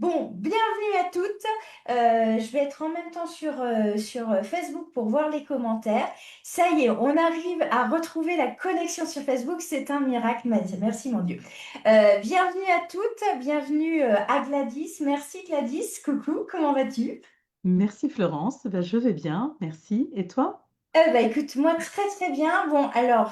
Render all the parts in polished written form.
Bon, bienvenue à toutes. Je vais être en même temps sur Facebook pour voir les commentaires. Ça y est, on arrive à retrouver la connexion sur Facebook. C'est un miracle. Merci mon Dieu. Bienvenue à toutes. Bienvenue à Gladys. Merci Gladys. Coucou, comment vas-tu? Merci Florence, je vais bien, merci. Et toi? Écoute, moi très très bien. Bon, alors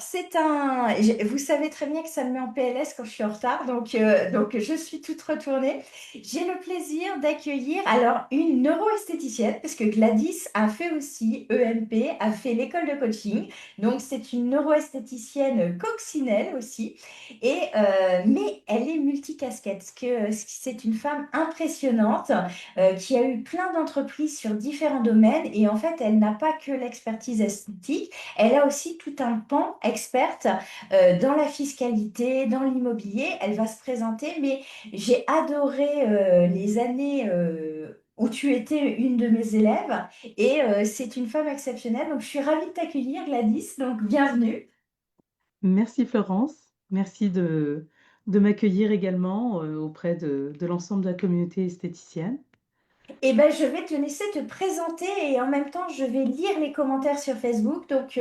vous savez très bien que ça me met en PLS quand je suis en retard, donc je suis toute retournée. J'ai le plaisir d'accueillir alors une neuroesthéticienne, parce que Gladys a fait aussi EMP, a fait l'école de coaching, donc c'est une neuroesthéticienne coccinelle aussi, mais elle est multicasquette, c'est une femme impressionnante qui a eu plein d'entreprises sur différents domaines et en fait, elle n'a pas que l'expertise esthétique, elle a aussi tout un pan experte dans la fiscalité, dans l'immobilier. Elle va se présenter, mais j'ai adoré les années où tu étais une de mes élèves et c'est une femme exceptionnelle. Donc, je suis ravie de t'accueillir, Gladys. Donc, bienvenue. Merci Florence, merci de m'accueillir également auprès de l'ensemble de la communauté esthéticienne. Eh ben, je vais te laisser te présenter et en même temps, je vais lire les commentaires sur Facebook. Donc,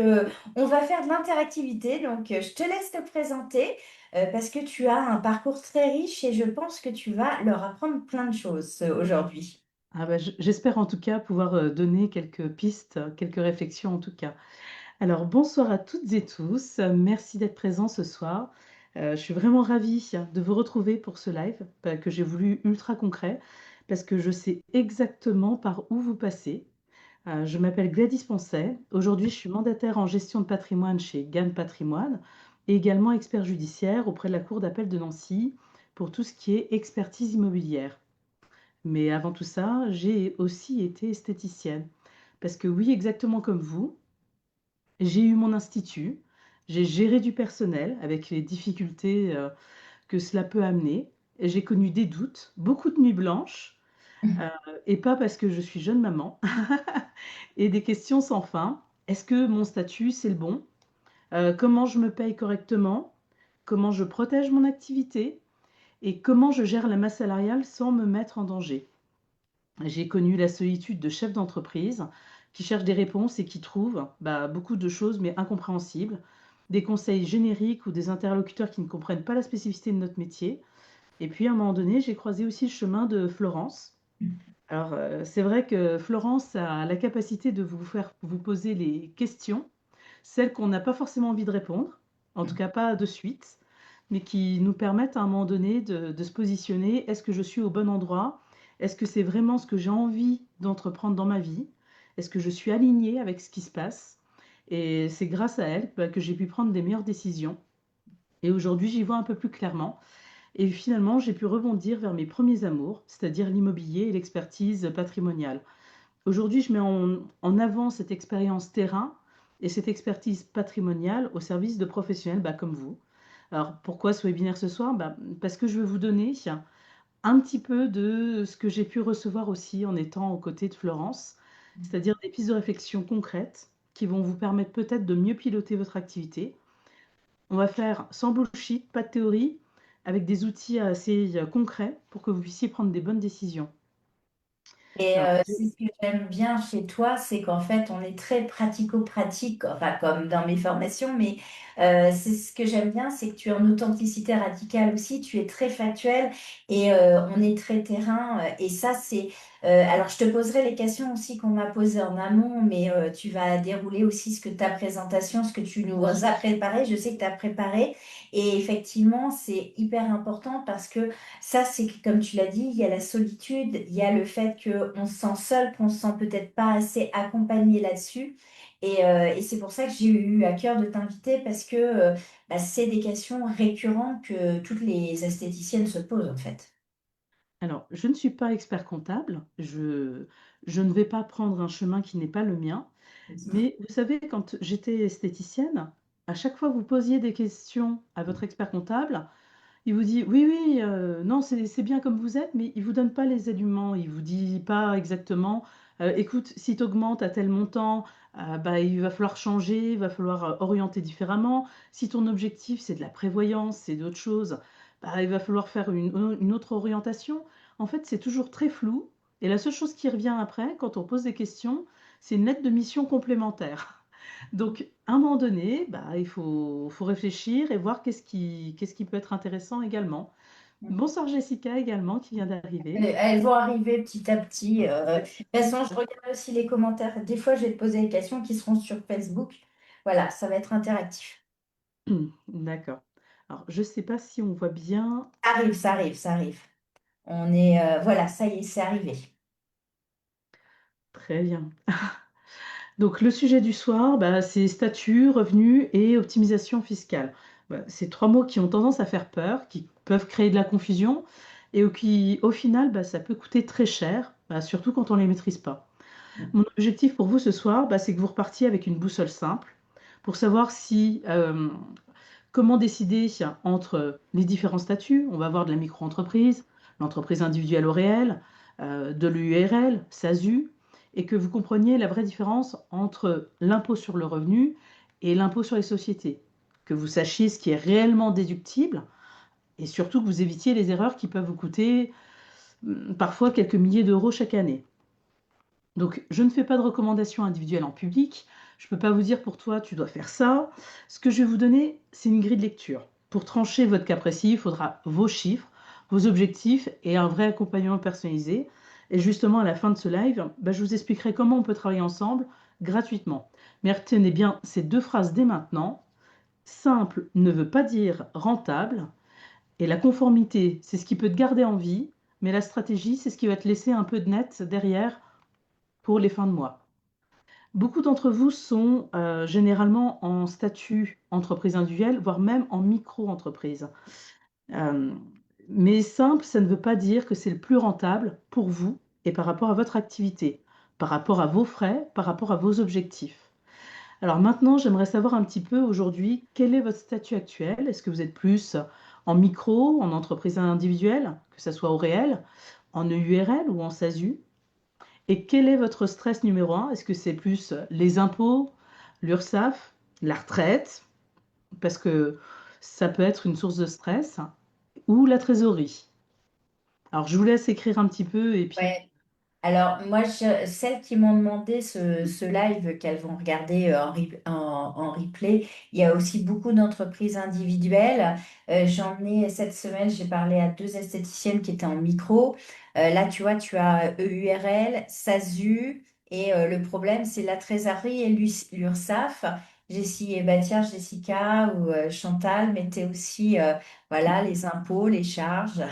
on va faire de l'interactivité. Donc, je te laisse te présenter parce que tu as un parcours très riche et je pense que tu vas leur apprendre plein de choses aujourd'hui. J'espère en tout cas pouvoir donner quelques pistes, quelques réflexions en tout cas. Alors bonsoir à toutes et tous, merci d'être présents ce soir. Je suis vraiment ravie de vous retrouver pour ce live que j'ai voulu ultra concret parce que je sais exactement par où vous passez. Je m'appelle Gladys Poncet. Aujourd'hui, je suis mandataire en gestion de patrimoine chez Gann Patrimoine et également expert judiciaire auprès de la Cour d'appel de Nancy pour tout ce qui est expertise immobilière. Mais avant tout ça, j'ai aussi été esthéticienne. Parce que oui, exactement comme vous, j'ai eu mon institut, j'ai géré du personnel avec les difficultés que cela peut amener. Et j'ai connu des doutes, beaucoup de nuits blanches, euh, et pas parce que je suis jeune maman, et des questions sans fin. Est-ce que mon statut, c'est le bon? Comment je me paye correctement? Comment je protège mon activité? Et comment je gère la masse salariale sans me mettre en danger? J'ai connu la solitude de chefs d'entreprise qui cherchent des réponses et qui trouvent beaucoup de choses mais incompréhensibles, des conseils génériques ou des interlocuteurs qui ne comprennent pas la spécificité de notre métier. Et puis à un moment donné, j'ai croisé aussi le chemin de Florence. Alors, c'est vrai que Florence a la capacité de vous faire vous poser les questions, celles qu'on n'a pas forcément envie de répondre, en tout cas pas de suite, mais qui nous permettent à un moment donné de se positionner. Est-ce que je suis au bon endroit? Est-ce que c'est vraiment ce que j'ai envie d'entreprendre dans ma vie? Est-ce que je suis alignée avec ce qui se passe? Et c'est grâce à elle que j'ai pu prendre des meilleures décisions. Et aujourd'hui, j'y vois un peu plus clairement. Et finalement, j'ai pu rebondir vers mes premiers amours, c'est-à-dire l'immobilier et l'expertise patrimoniale. Aujourd'hui, je mets en avant cette expérience terrain et cette expertise patrimoniale au service de professionnels comme vous. Alors, pourquoi ce webinaire ce soir? Parce que je veux vous donner un petit peu de ce que j'ai pu recevoir aussi en étant aux côtés de Florence, c'est-à-dire des pistes de réflexion concrètes qui vont vous permettre peut-être de mieux piloter votre activité. On va faire sans bullshit, pas de théorie, avec des outils assez concrets pour que vous puissiez prendre des bonnes décisions. Et Alors, c'est ce que j'aime bien chez toi, c'est qu'en fait, on est très pratico-pratique, enfin comme dans mes formations, mais c'est ce que j'aime bien, c'est que tu es en authenticité radicale aussi, tu es très factuel et on est très terrain. Et ça, c'est... alors, je te poserai les questions aussi qu'on m'a posées en amont, mais tu vas dérouler aussi ce que ta présentation, ce que tu nous as préparé. Je sais que tu as préparé. Et effectivement, c'est hyper important parce que ça, c'est que, comme tu l'as dit, il y a la solitude, il y a le fait qu'on se sent seul, qu'on se sent peut-être pas assez accompagné là-dessus. Et c'est pour ça que j'ai eu à cœur de t'inviter parce que c'est des questions récurrentes que toutes les esthéticiennes se posent en fait. Alors, je ne suis pas expert comptable, je ne vais pas prendre un chemin qui n'est pas le mien, mais vous savez, quand j'étais esthéticienne, à chaque fois que vous posiez des questions à votre expert comptable, il vous dit oui, oui, non, c'est bien comme vous êtes, mais il vous donne pas les éléments, il vous dit pas exactement, écoute, si tu augmentes à tel montant, il va falloir changer, il va falloir orienter différemment. Si ton objectif c'est de la prévoyance, c'est d'autres choses, il va falloir faire une autre orientation. en fait, c'est toujours très flou. Et la seule chose qui revient après, quand on pose des questions, c'est une lettre de mission complémentaire. Donc, à un moment donné, bah, il faut réfléchir et voir qu'est-ce qui peut être intéressant également. Bonsoir Jessica également qui vient d'arriver. Elles vont arriver petit à petit. De toute façon, je regarde aussi les commentaires. Des fois, je vais te poser des questions qui seront sur Facebook. Voilà, ça va être interactif. D'accord. Alors, je ne sais pas si on voit bien. Ça arrive, ça arrive, ça arrive. On est, voilà, ça y est, c'est arrivé. Très bien. Donc, le sujet du soir, bah, c'est statut, revenu et optimisation fiscale. Bah, c'est trois mots qui ont tendance à faire peur, qui peuvent créer de la confusion et qui, au final, bah, ça peut coûter très cher, bah, surtout quand on ne les maîtrise pas. Mon objectif pour vous ce soir, bah, c'est que vous repartiez avec une boussole simple pour savoir comment décider entre les différents statuts. On va voir de la micro-entreprise, l'entreprise individuelle au réel, de l'URL, SASU, et que vous compreniez la vraie différence entre l'impôt sur le revenu et l'impôt sur les sociétés. Que vous sachiez ce qui est réellement déductible et surtout que vous évitiez les erreurs qui peuvent vous coûter parfois quelques milliers d'euros chaque année. Donc, je ne fais pas de recommandations individuelles en public. Je ne peux pas vous dire pour toi, tu dois faire ça. Ce que je vais vous donner, c'est une grille de lecture. Pour trancher votre cas précis, il faudra vos chiffres, vos objectifs et un vrai accompagnement personnalisé. Et justement, à la fin de ce live, bah, je vous expliquerai comment on peut travailler ensemble gratuitement. Mais retenez bien ces deux phrases dès maintenant. Simple ne veut pas dire rentable. Et la conformité, c'est ce qui peut te garder en vie. Mais la stratégie, c'est ce qui va te laisser un peu de net derrière pour les fins de mois. Beaucoup d'entre vous sont généralement en statut entreprise individuelle, voire même en micro-entreprise. Euh, mais simple, ça ne veut pas dire que c'est le plus rentable pour vous et par rapport à votre activité, par rapport à vos frais, par rapport à vos objectifs. Alors maintenant, j'aimerais savoir un petit peu aujourd'hui, quel est votre statut actuel? Est-ce que vous êtes plus en micro, en entreprise individuelle, que ce soit au réel, en EURL ou en SASU? Et quel est votre stress numéro un? Est-ce que c'est plus les impôts, l'URSSAF, la retraite, parce que ça peut être une source de stress, ou la trésorerie? Alors, je vous laisse écrire un petit peu et puis... Ouais. Alors, moi, celles qui m'ont demandé ce live qu'elles vont regarder en replay, il y a aussi beaucoup d'entreprises individuelles. J'en ai cette semaine, j'ai parlé à deux esthéticiennes qui étaient en micro. Là, tu vois, tu as EURL, SASU, et le problème, c'est la trésorerie et l'URSSAF. Bah, tiens, Jessica ou Chantal mettaient aussi voilà, les impôts, les charges.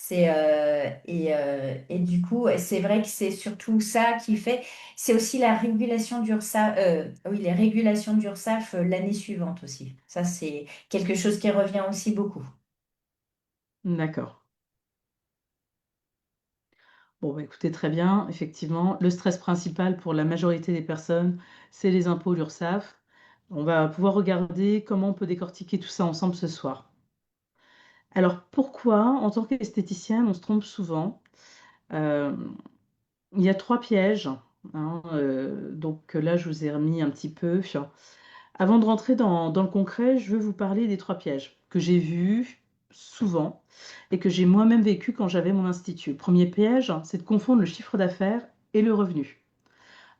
Et du coup, c'est vrai que c'est surtout ça qui fait. C'est aussi la régulation d'URSSAF, oui, les régulations d'URSSAF l'année suivante aussi. Ça, c'est quelque chose qui revient aussi beaucoup. D'accord. Bon, bah, écoutez, très bien. Effectivement, le stress principal pour la majorité des personnes, c'est les impôts, l'URSSAF. On va pouvoir regarder comment on peut décortiquer tout ça ensemble ce soir. Alors, pourquoi, en tant qu'esthéticienne, on se trompe souvent? Euh, Il y a trois pièges, hein, donc là, je vous ai remis un petit peu. Avant de rentrer dans le concret, je veux vous parler des trois pièges que j'ai vus souvent et que j'ai moi-même vécu quand j'avais mon institut. Le premier piège, c'est de confondre le chiffre d'affaires et le revenu.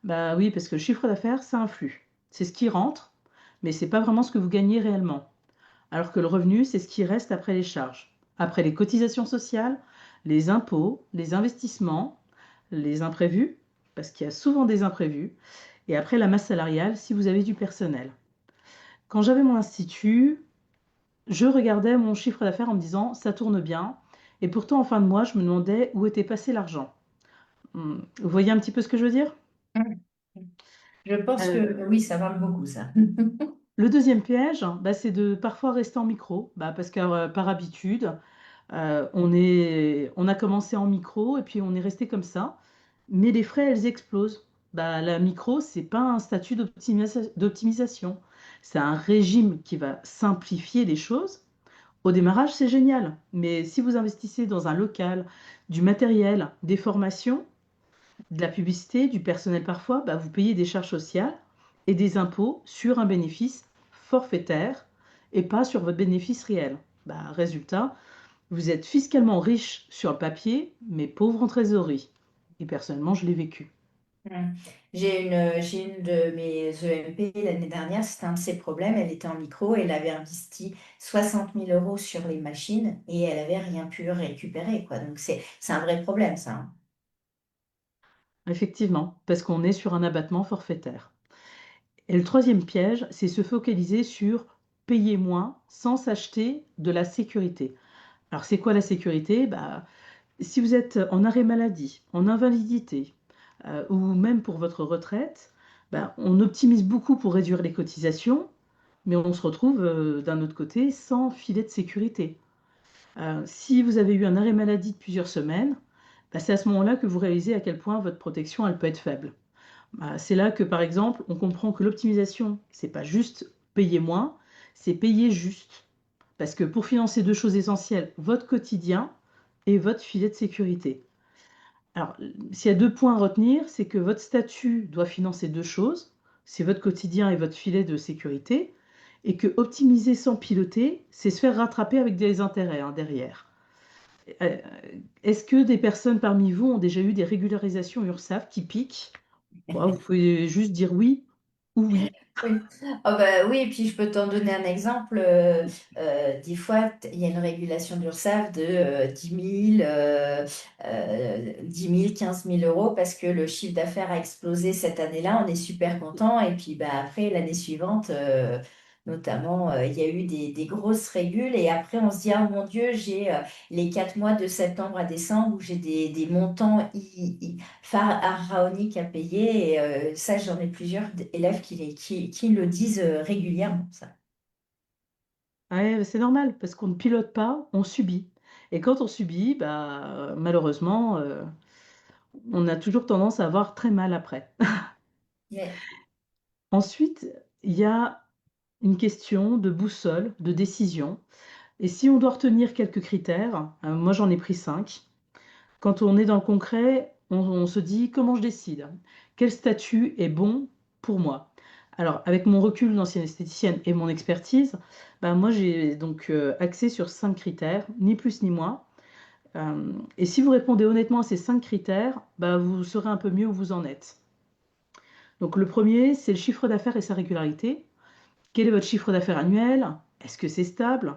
Bah oui, parce que le chiffre d'affaires, ça influe. C'est ce qui rentre, mais c'est pas vraiment ce que vous gagnez réellement. Alors que le revenu, c'est ce qui reste après les charges, après les cotisations sociales, les impôts, les investissements, les imprévus, parce qu'il y a souvent des imprévus, et après la masse salariale si vous avez du personnel. Quand j'avais mon institut, je regardais mon chiffre d'affaires en me disant ça tourne bien, et pourtant en fin de mois, je me demandais où était passé l'argent. Vous voyez un petit peu ce que je veux dire? Mm. Je pense Euh, que oui, ça parle beaucoup, ça. le deuxième piège, bah, c'est de parfois rester en micro, bah, parce que par habitude, on a commencé en micro et puis on est resté comme ça. Mais les frais, elles explosent. Bah, la micro, c'est pas un statut d'optimisation. C'est un régime qui va simplifier les choses. Au démarrage, c'est génial. Mais si vous investissez dans un local, du matériel, des formations, de la publicité, du personnel parfois, bah, vous payez des charges sociales et des impôts sur un bénéfice forfaitaire et pas sur votre bénéfice réel. Bah, résultat, Vous êtes fiscalement riche sur le papier, mais pauvre en trésorerie. Et personnellement, je l'ai vécu. Hmm. J'ai une de mes EMP l'année dernière, c'était un de ses problèmes. Elle était en micro, elle avait investi 60 000 € sur les machines et elle avait rien pu récupérer, quoi. Donc c'est un vrai problème, ça, hein. Effectivement, parce qu'on est sur un abattement forfaitaire. Et le troisième piège, c'est se focaliser sur payer moins sans s'acheter de la sécurité. Alors, c'est quoi la sécurité? Bah, si vous êtes en arrêt maladie, en invalidité, ou même pour votre retraite, bah, on optimise beaucoup pour réduire les cotisations, mais on se retrouve d'un autre côté sans filet de sécurité. Si vous avez eu un arrêt maladie de plusieurs semaines, bah, c'est à ce moment-là que vous réalisez à quel point votre protection elle peut être faible. C'est là que, par exemple, on comprend que l'optimisation, c'est pas juste payer moins, c'est payer juste. Parce que pour financer deux choses essentielles, votre quotidien et votre filet de sécurité. Alors, s'il y a deux points à retenir, c'est que votre statut doit financer deux choses, c'est votre quotidien et votre filet de sécurité, et que optimiser sans piloter, c'est se faire rattraper avec des intérêts hein, derrière. Euh, Est-ce que des personnes parmi vous ont déjà eu des régularisations URSSAF qui piquent? Bon, vous pouvez juste dire oui ou oui. Oui. Ah bah oui, et puis je peux t'en donner un exemple. Des fois, il y a une régulation d'URSSAF de 10 000, 15 000 euros parce que le chiffre d'affaires a explosé cette année-là. On est super content. Et puis bah, après, l'année suivante, notamment, il y a eu des grosses régules. Et après, on se dit, ah mon Dieu, j'ai les 4 mois de septembre à décembre où j'ai des montants pharaonique à payer. Et ça, j'en ai plusieurs élèves qui le disent régulièrement, ça. Ouais, c'est normal, parce qu'on ne pilote pas, on subit. Et quand on subit, bah, malheureusement, on a toujours tendance à avoir très mal après. Mais Ensuite, il y a une question de boussole, de décision. Et si on doit retenir quelques critères, moi j'en ai pris cinq. Quand on est dans le concret, on se dit comment je décide? Quel statut est bon pour moi? Alors, avec mon recul d'ancienne esthéticienne et mon expertise, bah, moi j'ai donc axé sur cinq critères, ni plus ni moins. Et si vous répondez honnêtement à ces cinq critères, bah, vous saurez un peu mieux où vous en êtes. Donc, le premier, c'est le chiffre d'affaires et sa régularité. Quel est votre chiffre d'affaires annuel? Est-ce que c'est stable?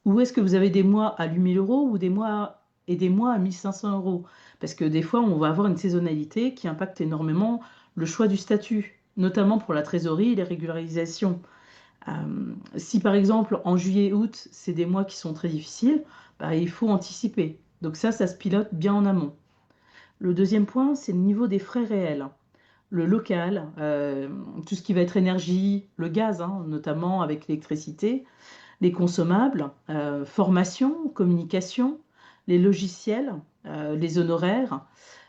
Ou est-ce que vous avez des mois à 8 000 € ou des mois à 1 500 €? Parce que des fois, on va avoir une saisonnalité qui impacte énormément le choix du statut, notamment pour la trésorerie et les régularisations. Si par exemple, en juillet-août, c'est des mois qui sont très difficiles, bah, il faut anticiper. Donc ça se pilote bien en amont. Le deuxième point, c'est le niveau des frais réels. Le local, tout ce qui va être énergie, le gaz, hein, notamment avec l'électricité, les consommables, formation, communication, les logiciels, les honoraires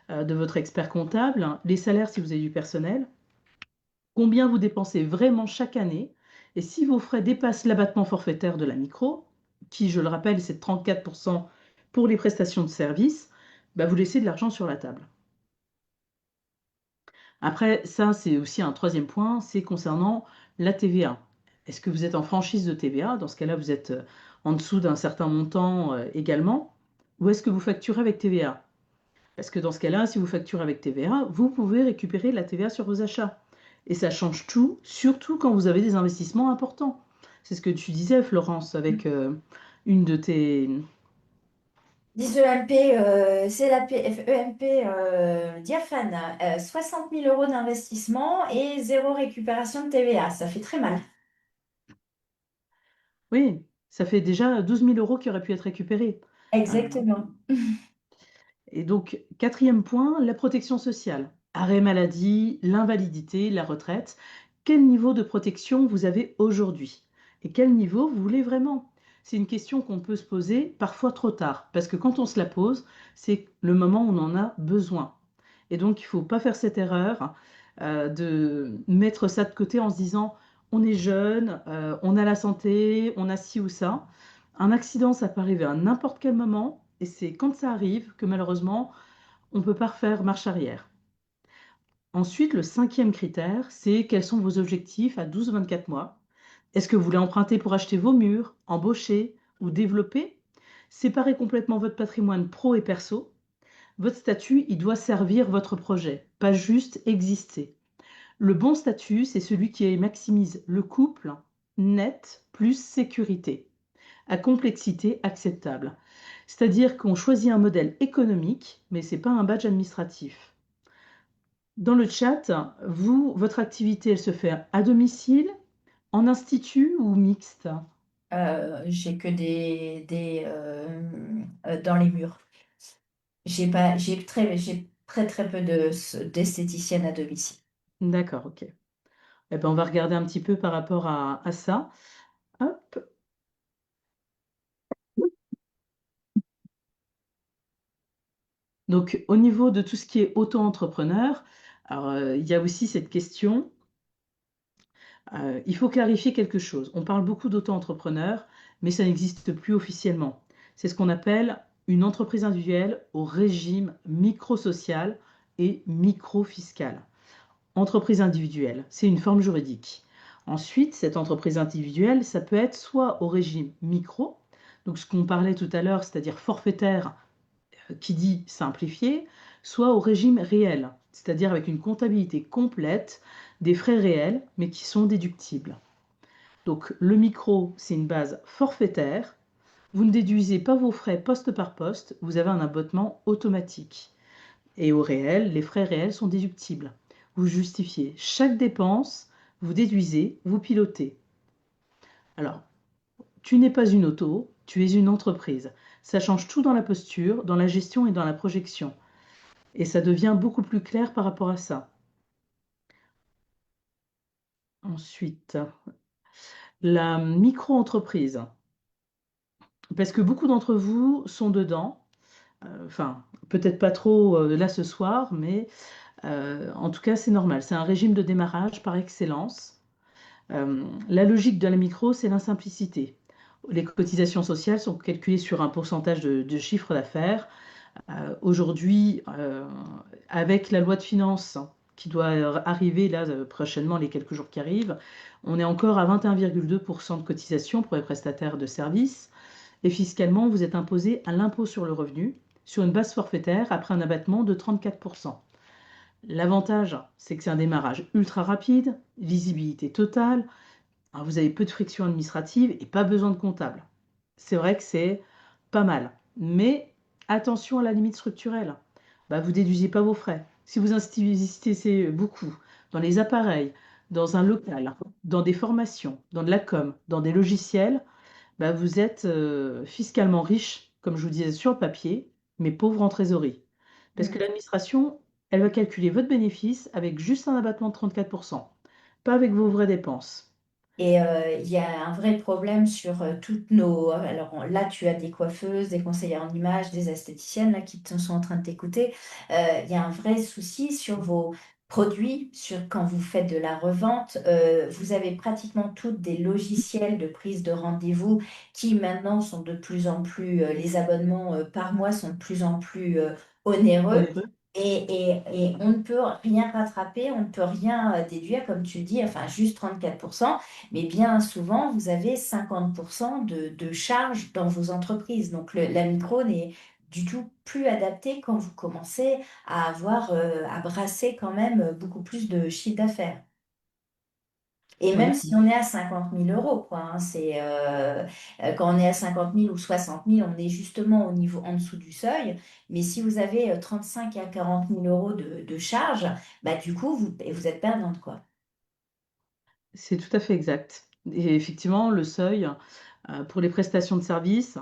de votre expert comptable, les salaires si vous avez du personnel, combien vous dépensez vraiment chaque année, et si vos frais dépassent l'abattement forfaitaire de la micro, qui, je le rappelle, c'est de 34% pour les prestations de services, bah, vous laissez de l'argent sur la table. Après, ça, c'est aussi un troisième point, c'est concernant la TVA. Est-ce que vous êtes en franchise de TVA? Dans ce cas-là, vous êtes en dessous d'un certain montant également. Ou est-ce que vous facturez avec TVA? Parce que dans ce cas-là, si vous facturez avec TVA, vous pouvez récupérer la TVA sur vos achats. Et ça change tout, surtout quand vous avez des investissements importants. C'est ce que tu disais, Florence, avec une de tes... 10 EMP, c'est la EMP diaphane, 60 000 euros d'investissement et zéro récupération de TVA. Ça fait très mal. Oui, ça fait déjà 12 000 € qui auraient pu être récupérés. Euh, Exactement. Et donc, quatrième point, la protection sociale. Arrêt maladie, l'invalidité, la retraite. Quel niveau de protection vous avez aujourd'hui? Et quel niveau vous voulez vraiment? C'est une question qu'on peut se poser parfois trop tard, parce que quand on se la pose, c'est le moment où on en a besoin. Et donc, il ne faut pas faire cette erreur de mettre ça de côté en se disant, on est jeune, on a la santé, on a ci ou ça. Un accident, ça peut arriver à n'importe quel moment, et c'est quand ça arrive que malheureusement, on ne peut pas refaire marche arrière. Ensuite, le cinquième critère, c'est quels sont vos objectifs à 12-24 mois. Est-ce que vous voulez emprunter pour acheter vos murs, embaucher ou développer? Séparez complètement votre patrimoine pro et perso. Votre statut, il doit servir votre projet, pas juste exister. Le bon statut, c'est celui qui maximise le couple net plus sécurité, à complexité acceptable. C'est-à-dire qu'on choisit un modèle économique, mais ce n'est pas un badge administratif. Dans le chat, vous, votre activité, elle se fait à domicile, en institut ou mixte? J'ai que dans les murs. J'ai pas, j'ai très très peu d'esthéticiennes à domicile. D'accord, ok. Eh ben, on va regarder un petit peu par rapport à ça. Hop. Donc, au niveau de tout ce qui est auto-entrepreneur, alors, il y a aussi cette question. Il faut clarifier quelque chose. On parle beaucoup d'auto-entrepreneur, mais ça n'existe plus officiellement. C'est ce qu'on appelle une entreprise individuelle au régime micro-social et micro-fiscal. Entreprise individuelle, c'est une forme juridique. Ensuite, cette entreprise individuelle, ça peut être soit au régime micro, donc ce qu'on parlait tout à l'heure, c'est-à-dire forfaitaire, qui dit simplifié, soit au régime réel, c'est-à-dire avec une comptabilité complète des frais réels, mais qui sont déductibles. Donc le micro, c'est une base forfaitaire. Vous ne déduisez pas vos frais poste par poste, vous avez un abattement automatique. Et au réel, les frais réels sont déductibles. Vous justifiez chaque dépense, vous déduisez, vous pilotez. Alors, tu n'es pas une auto, tu es une entreprise. Ça change tout dans la posture, dans la gestion et dans la projection. Et ça devient beaucoup plus clair par rapport à ça. Ensuite, la micro-entreprise. Parce que beaucoup d'entre vous sont dedans. Enfin, peut-être pas trop là ce soir, mais en tout cas, c'est normal. C'est un régime de démarrage par excellence. La logique de la micro, c'est la simplicité. Les cotisations sociales sont calculées sur un pourcentage de chiffre d'affaires. Aujourd'hui, avec la loi de finances qui doit arriver là prochainement, les quelques jours qui arrivent, on est encore à 21,2% de cotisation pour les prestataires de services. Et fiscalement, vous êtes imposé à l'impôt sur le revenu sur une base forfaitaire après un abattement de 34%. L'avantage, c'est que c'est un démarrage ultra rapide, visibilité totale. Alors, vous avez peu de friction administrative et pas besoin de comptable. C'est vrai que c'est pas mal. Mais attention à la limite structurelle. Bah, vous déduisez pas vos frais. Si vous investissez beaucoup dans les appareils, dans un local, dans des formations, dans de la com, dans des logiciels, bah, vous êtes fiscalement riche, comme je vous disais sur le papier, mais pauvre en trésorerie. Parce que l'administration, elle va calculer votre bénéfice avec juste un abattement de 34%, pas avec vos vraies dépenses. Et il y a un vrai problème sur toutes nos... Alors là, tu as des coiffeuses, des conseillères en images, des esthéticiennes là, sont en train de t'écouter. Il y a un vrai souci sur vos produits, sur quand vous faites de la revente. Vous avez pratiquement toutes des logiciels de prise de rendez-vous qui maintenant sont de plus en plus... les abonnements par mois sont de plus en plus onéreux. Onéreux. Et on ne peut rien rattraper, on ne peut rien déduire, comme tu dis, enfin juste 34%. Mais bien souvent, vous avez 50% de charges dans vos entreprises. Donc, la micro n'est du tout plus adaptée quand vous commencez à avoir, à brasser quand même beaucoup plus de chiffre d'affaires. Et même Oui, si on est à 50 000 euros, quoi, hein, quand on est à 50 000 ou 60 000, on est justement au niveau en dessous du seuil. Mais si vous avez 35 à 40 000 euros de charges, bah, du coup, vous êtes perdante, quoi. c'est tout à fait exact. Et effectivement, le seuil pour les prestations de services,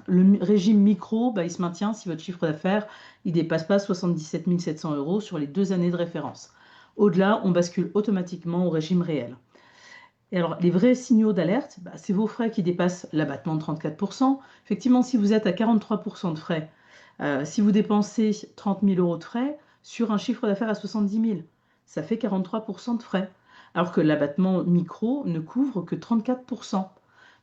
régime micro, bah, il se maintient si votre chiffre d'affaires ne dépasse pas 77 700 euros sur les 2 années de référence. Au-delà, on bascule automatiquement au régime réel. Et alors, les vrais signaux d'alerte, bah, c'est vos frais qui dépassent l'abattement de 34%. Effectivement, si vous êtes à 43% de frais, si vous dépensez 30 000 euros de frais sur un chiffre d'affaires à 70 000, ça fait 43% de frais. Alors que l'abattement micro ne couvre que 34%.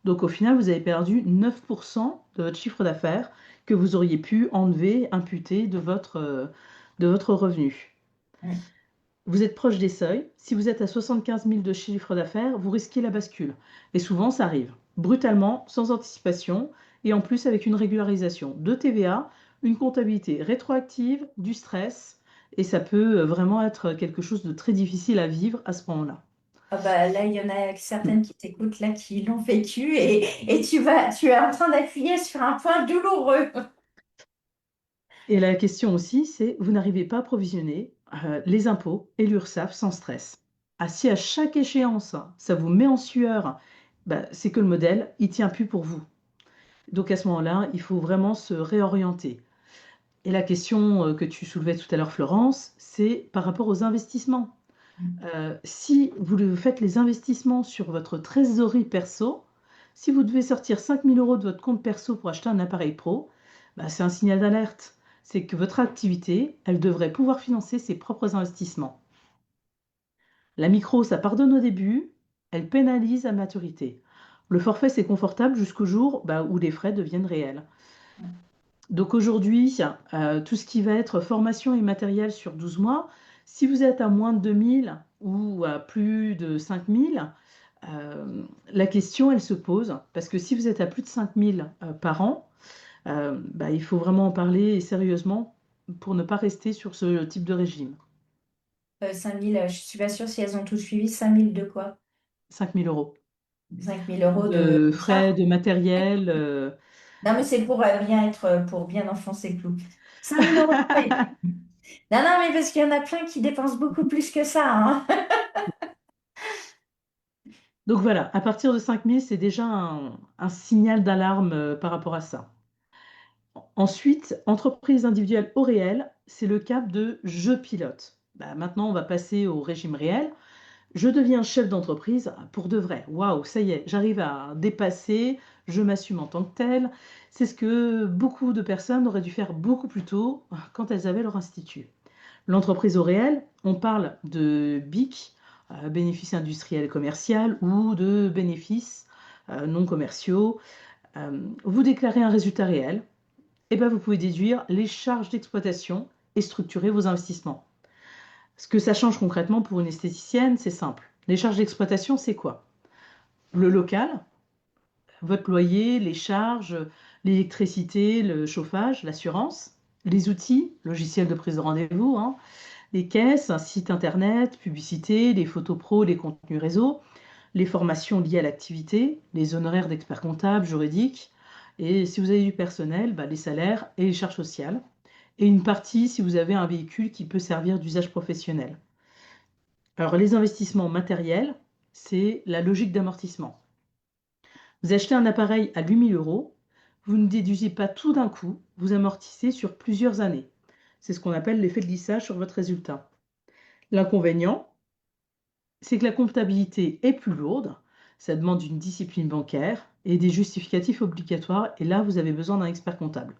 Donc au final, vous avez perdu 9% de votre chiffre d'affaires que vous auriez pu enlever, imputer de votre revenu. Mm. Vous êtes proche des seuils. Si vous êtes à 75 000 de chiffre d'affaires, vous risquez la bascule. Et souvent, ça arrive brutalement, sans anticipation. et en plus avec une régularisation de TVA, une comptabilité rétroactive, du stress, et ça peut vraiment être quelque chose de très difficile à vivre à ce moment-là. Ah bah, là, il y en a certaines qui t'écoutent là qui l'ont vécu et tu es en train d'appuyer sur un point douloureux. Et la question aussi, c'est vous n'arrivez pas à provisionner les impôts et l'URSSAF sans stress. Ah, si à chaque échéance, ça vous met en sueur, bah, c'est que le modèle, il tient plus pour vous. Donc à ce moment-là, il faut vraiment se réorienter. Et la question que tu soulevais tout à l'heure, Florence, c'est par rapport aux investissements. Si vous faites les investissements sur votre trésorerie perso, si vous devez sortir 5 000 € de votre compte perso pour acheter un appareil pro, bah, c'est un signal d'alerte. C'est que votre activité, elle devrait pouvoir financer ses propres investissements. La micro, ça pardonne au début, elle pénalise à maturité. Le forfait, c'est confortable jusqu'au jour bah, où les frais deviennent réels. Donc aujourd'hui, tout ce qui va être formation et matériel sur 12 mois, si vous êtes à moins de 2 000 ou à plus de 5 000, la question, elle se pose, parce que si vous êtes à plus de 5 000 par an, bah, il faut vraiment en parler sérieusement pour ne pas rester sur ce type de régime. 5 000, je suis pas sûre si elles ont tout suivi. 5 000 de quoi? 5 000 € 5 000 euros de de frais, ça? de matériel. Non, mais c'est pour bien être, pour bien enfoncer le clou. 5 000 euros de quoi? Non, non, mais parce qu'il y en a plein qui dépensent beaucoup plus que ça, hein. Donc voilà, à partir de 5 000, c'est déjà un signal d'alarme par rapport à ça. Ensuite, entreprise individuelle au réel, c'est le cap de je pilote. Bah, maintenant, on va passer au régime réel. Je deviens chef d'entreprise pour de vrai. Waouh, ça y est, j'arrive à dépasser, je m'assume en tant que telle. C'est ce que beaucoup de personnes auraient dû faire beaucoup plus tôt quand elles avaient leur institut. L'entreprise au réel, on parle de BIC, bénéfices industriels et commerciaux, ou de bénéfices non commerciaux. Vous déclarez un résultat réel, et ben vous pouvez déduire les charges d'exploitation et structurer vos investissements. Ce que ça change concrètement pour une esthéticienne, c'est simple. Les charges d'exploitation, c'est quoi? Le local, votre loyer, les charges, l'électricité, le chauffage, l'assurance, les outils, logiciels de prise de rendez-vous, hein, les caisses, un site internet, publicité, les photos pro, les contenus réseau, les formations liées à l'activité, les honoraires d'experts comptables, juridiques, et si vous avez du personnel, bah, les salaires et les charges sociales, et une partie si vous avez un véhicule qui peut servir d'usage professionnel. Alors les investissements matériels, c'est la logique d'amortissement. Vous achetez un appareil à 8 000 €, vous ne déduisez pas tout d'un coup, vous amortissez sur plusieurs années. C'est ce qu'on appelle l'effet de lissage sur votre résultat. L'inconvénient, c'est que la comptabilité est plus lourde, ça demande une discipline bancaire et des justificatifs obligatoires, et là, vous avez besoin d'un expert comptable.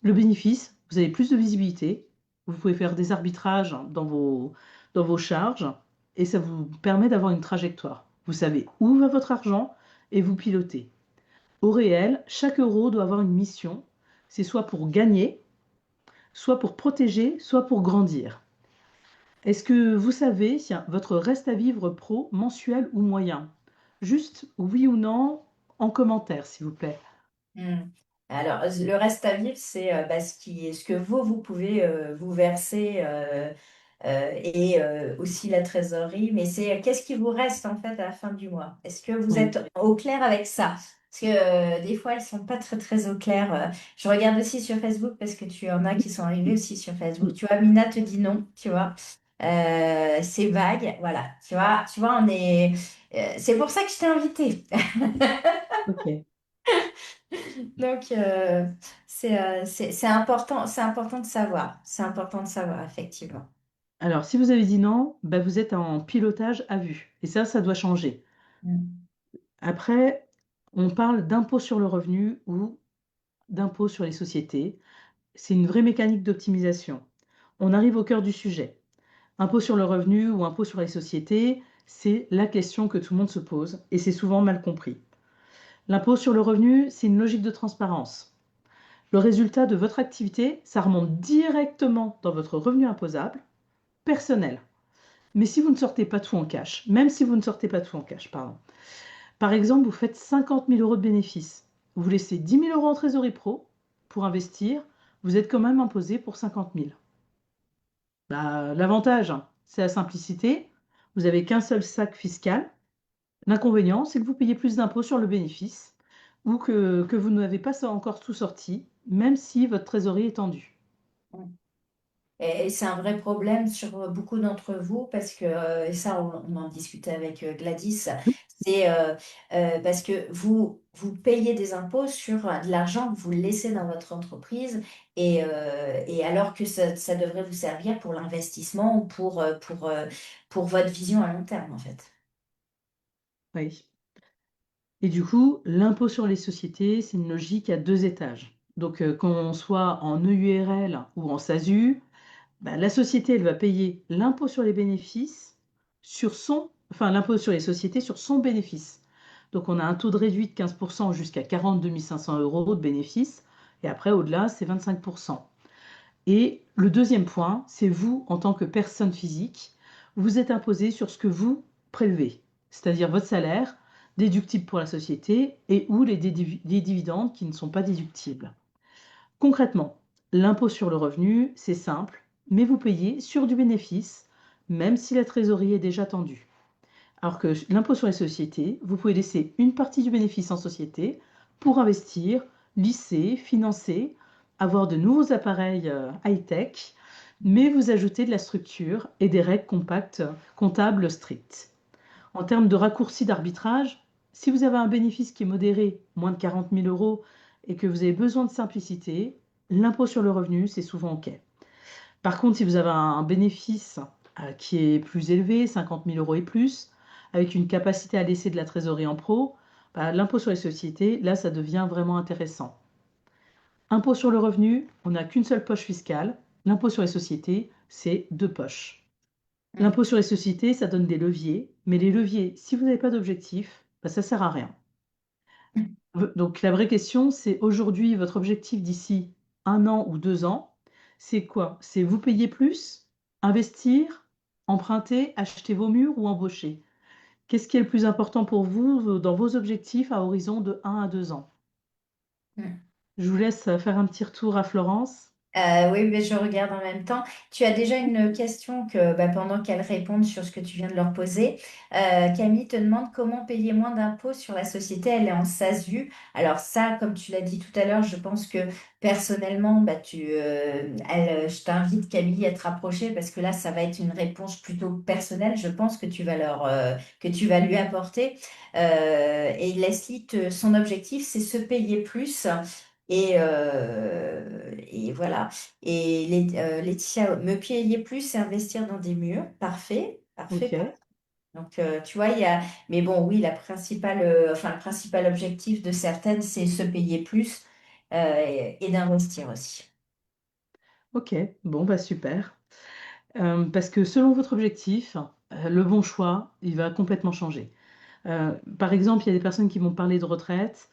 Le bénéfice, vous avez plus de visibilité, vous pouvez faire des arbitrages dans vos charges, et ça vous permet d'avoir une trajectoire. Vous savez où va votre argent et vous pilotez. Au réel, chaque euro doit avoir une mission, c'est soit pour gagner, soit pour protéger, soit pour grandir. Est-ce que vous savez votre reste à vivre pro mensuel ou moyen? Juste oui ou non en commentaire, s'il vous plaît. Hmm. Alors, le reste à vivre, c'est bah, ce que vous pouvez vous verser et aussi la trésorerie. Mais c'est qu'est-ce qui vous reste en fait à la fin du mois? Est-ce que vous Oui. êtes au clair avec ça? Parce que des fois, elles sont pas très très au clair. Je regarde aussi sur Facebook parce que tu en as qui sont arrivés aussi sur Facebook. Tu vois, Mina te dit non, tu vois. C'est vague, voilà. Tu vois, on est. C'est pour ça que je t'ai invité. Ok. Donc, c'est important de savoir. C'est important de savoir, effectivement. Alors, si vous avez dit non, bah, vous êtes en pilotage à vue. Et ça doit changer. Mm. Après, on parle d'impôt sur le revenu ou d'impôt sur les sociétés. C'est une vraie mécanique d'optimisation. On arrive au cœur du sujet. Impôt sur le revenu ou impôt sur les sociétés, c'est la question que tout le monde se pose et c'est souvent mal compris. L'impôt sur le revenu, c'est une logique de transparence. Le résultat de votre activité, ça remonte directement dans votre revenu imposable personnel. Mais si vous ne sortez pas tout en cash, même si vous ne sortez pas tout en cash, pardon. Par exemple, vous faites 50 000 € de bénéfices. vous laissez 10 000 euros en trésorerie pro pour investir, vous êtes quand même imposé pour 50 000. Bah, l'avantage, hein, c'est la simplicité. Vous n'avez qu'un seul sac fiscal. L'inconvénient, c'est que vous payez plus d'impôts sur le bénéfice ou que vous n'avez pas encore tout sorti, même si votre trésorerie est tendue. Et c'est un vrai problème sur beaucoup d'entre vous parce que, et ça on en discutait avec Gladys, c'est parce que vous payez des impôts sur de l'argent que vous laissez dans votre entreprise et alors que ça devrait vous servir pour l'investissement ou pour votre vision à long terme en fait. Oui. Et du coup, l'impôt sur les sociétés, c'est une logique à deux étages. Donc, qu'on soit en EURL ou en SASU, bah, la société, elle va payer l'impôt sur les bénéfices enfin l'impôt sur les sociétés sur son bénéfice. Donc, on a un taux de réduit de 15% jusqu'à 42 500 euros de bénéfice. Et après, au-delà, c'est 25%. Et le deuxième point, c'est vous, en tant que personne physique, vous êtes imposé sur ce que vous prélevez, c'est-à-dire votre salaire, déductible pour la société, et ou les dividendes qui ne sont pas déductibles. Concrètement, l'impôt sur le revenu, c'est simple, mais vous payez sur du bénéfice, même si la trésorerie est déjà tendue. Alors que l'impôt sur les sociétés, vous pouvez laisser une partie du bénéfice en société pour investir, lisser, financer, avoir de nouveaux appareils high-tech, mais vous ajoutez de la structure et des règles compactes, comptables strictes. En termes de raccourci d'arbitrage, si vous avez un bénéfice qui est modéré, moins de 40 000 euros, et que vous avez besoin de simplicité, l'impôt sur le revenu, c'est souvent OK. Par contre, si vous avez un bénéfice qui est plus élevé, 50 000 euros et plus, avec une capacité à laisser de la trésorerie en pro, bah, l'impôt sur les sociétés, là, ça devient vraiment intéressant. Impôt sur le revenu, on n'a qu'une seule poche fiscale. L'impôt sur les sociétés, c'est deux poches. L'impôt sur les sociétés, ça donne des leviers, mais les leviers, si vous n'avez pas d'objectif, bah, ça ne sert à rien. Donc la vraie question, c'est aujourd'hui, votre objectif d'ici 1 an ou 2 ans, c'est quoi? C'est vous payer plus, investir, emprunter, acheter vos murs ou embaucher? Qu'est-ce qui est le plus important pour vous dans vos objectifs à horizon de 1 à 2 ans? Je vous laisse faire un petit retour à Florence. Oui, mais je regarde en même temps. Tu as déjà une question que pendant qu'elles répondent sur ce que tu viens de leur poser, Camille te demande comment payer moins d'impôts sur la société. Elle est en SASU. Alors ça, comme tu l'as dit tout à l'heure, je pense que personnellement, je t'invite Camille à te rapprocher parce que là, ça va être une réponse plutôt personnelle. Je pense que que tu vas lui apporter. Et Leslie, son objectif, c'est se payer plus. Et voilà. Et Laetitia, me payer plus et investir dans des murs. Parfait, parfait, Ok, parfait. Donc, tu vois, il y a. Mais bon, oui, le principal objectif de certaines, c'est se payer plus et d'investir aussi. ok, bon, bah super. Parce que selon votre objectif, le bon choix, il va complètement changer. Par exemple, il y a des personnes qui vont parler de retraite.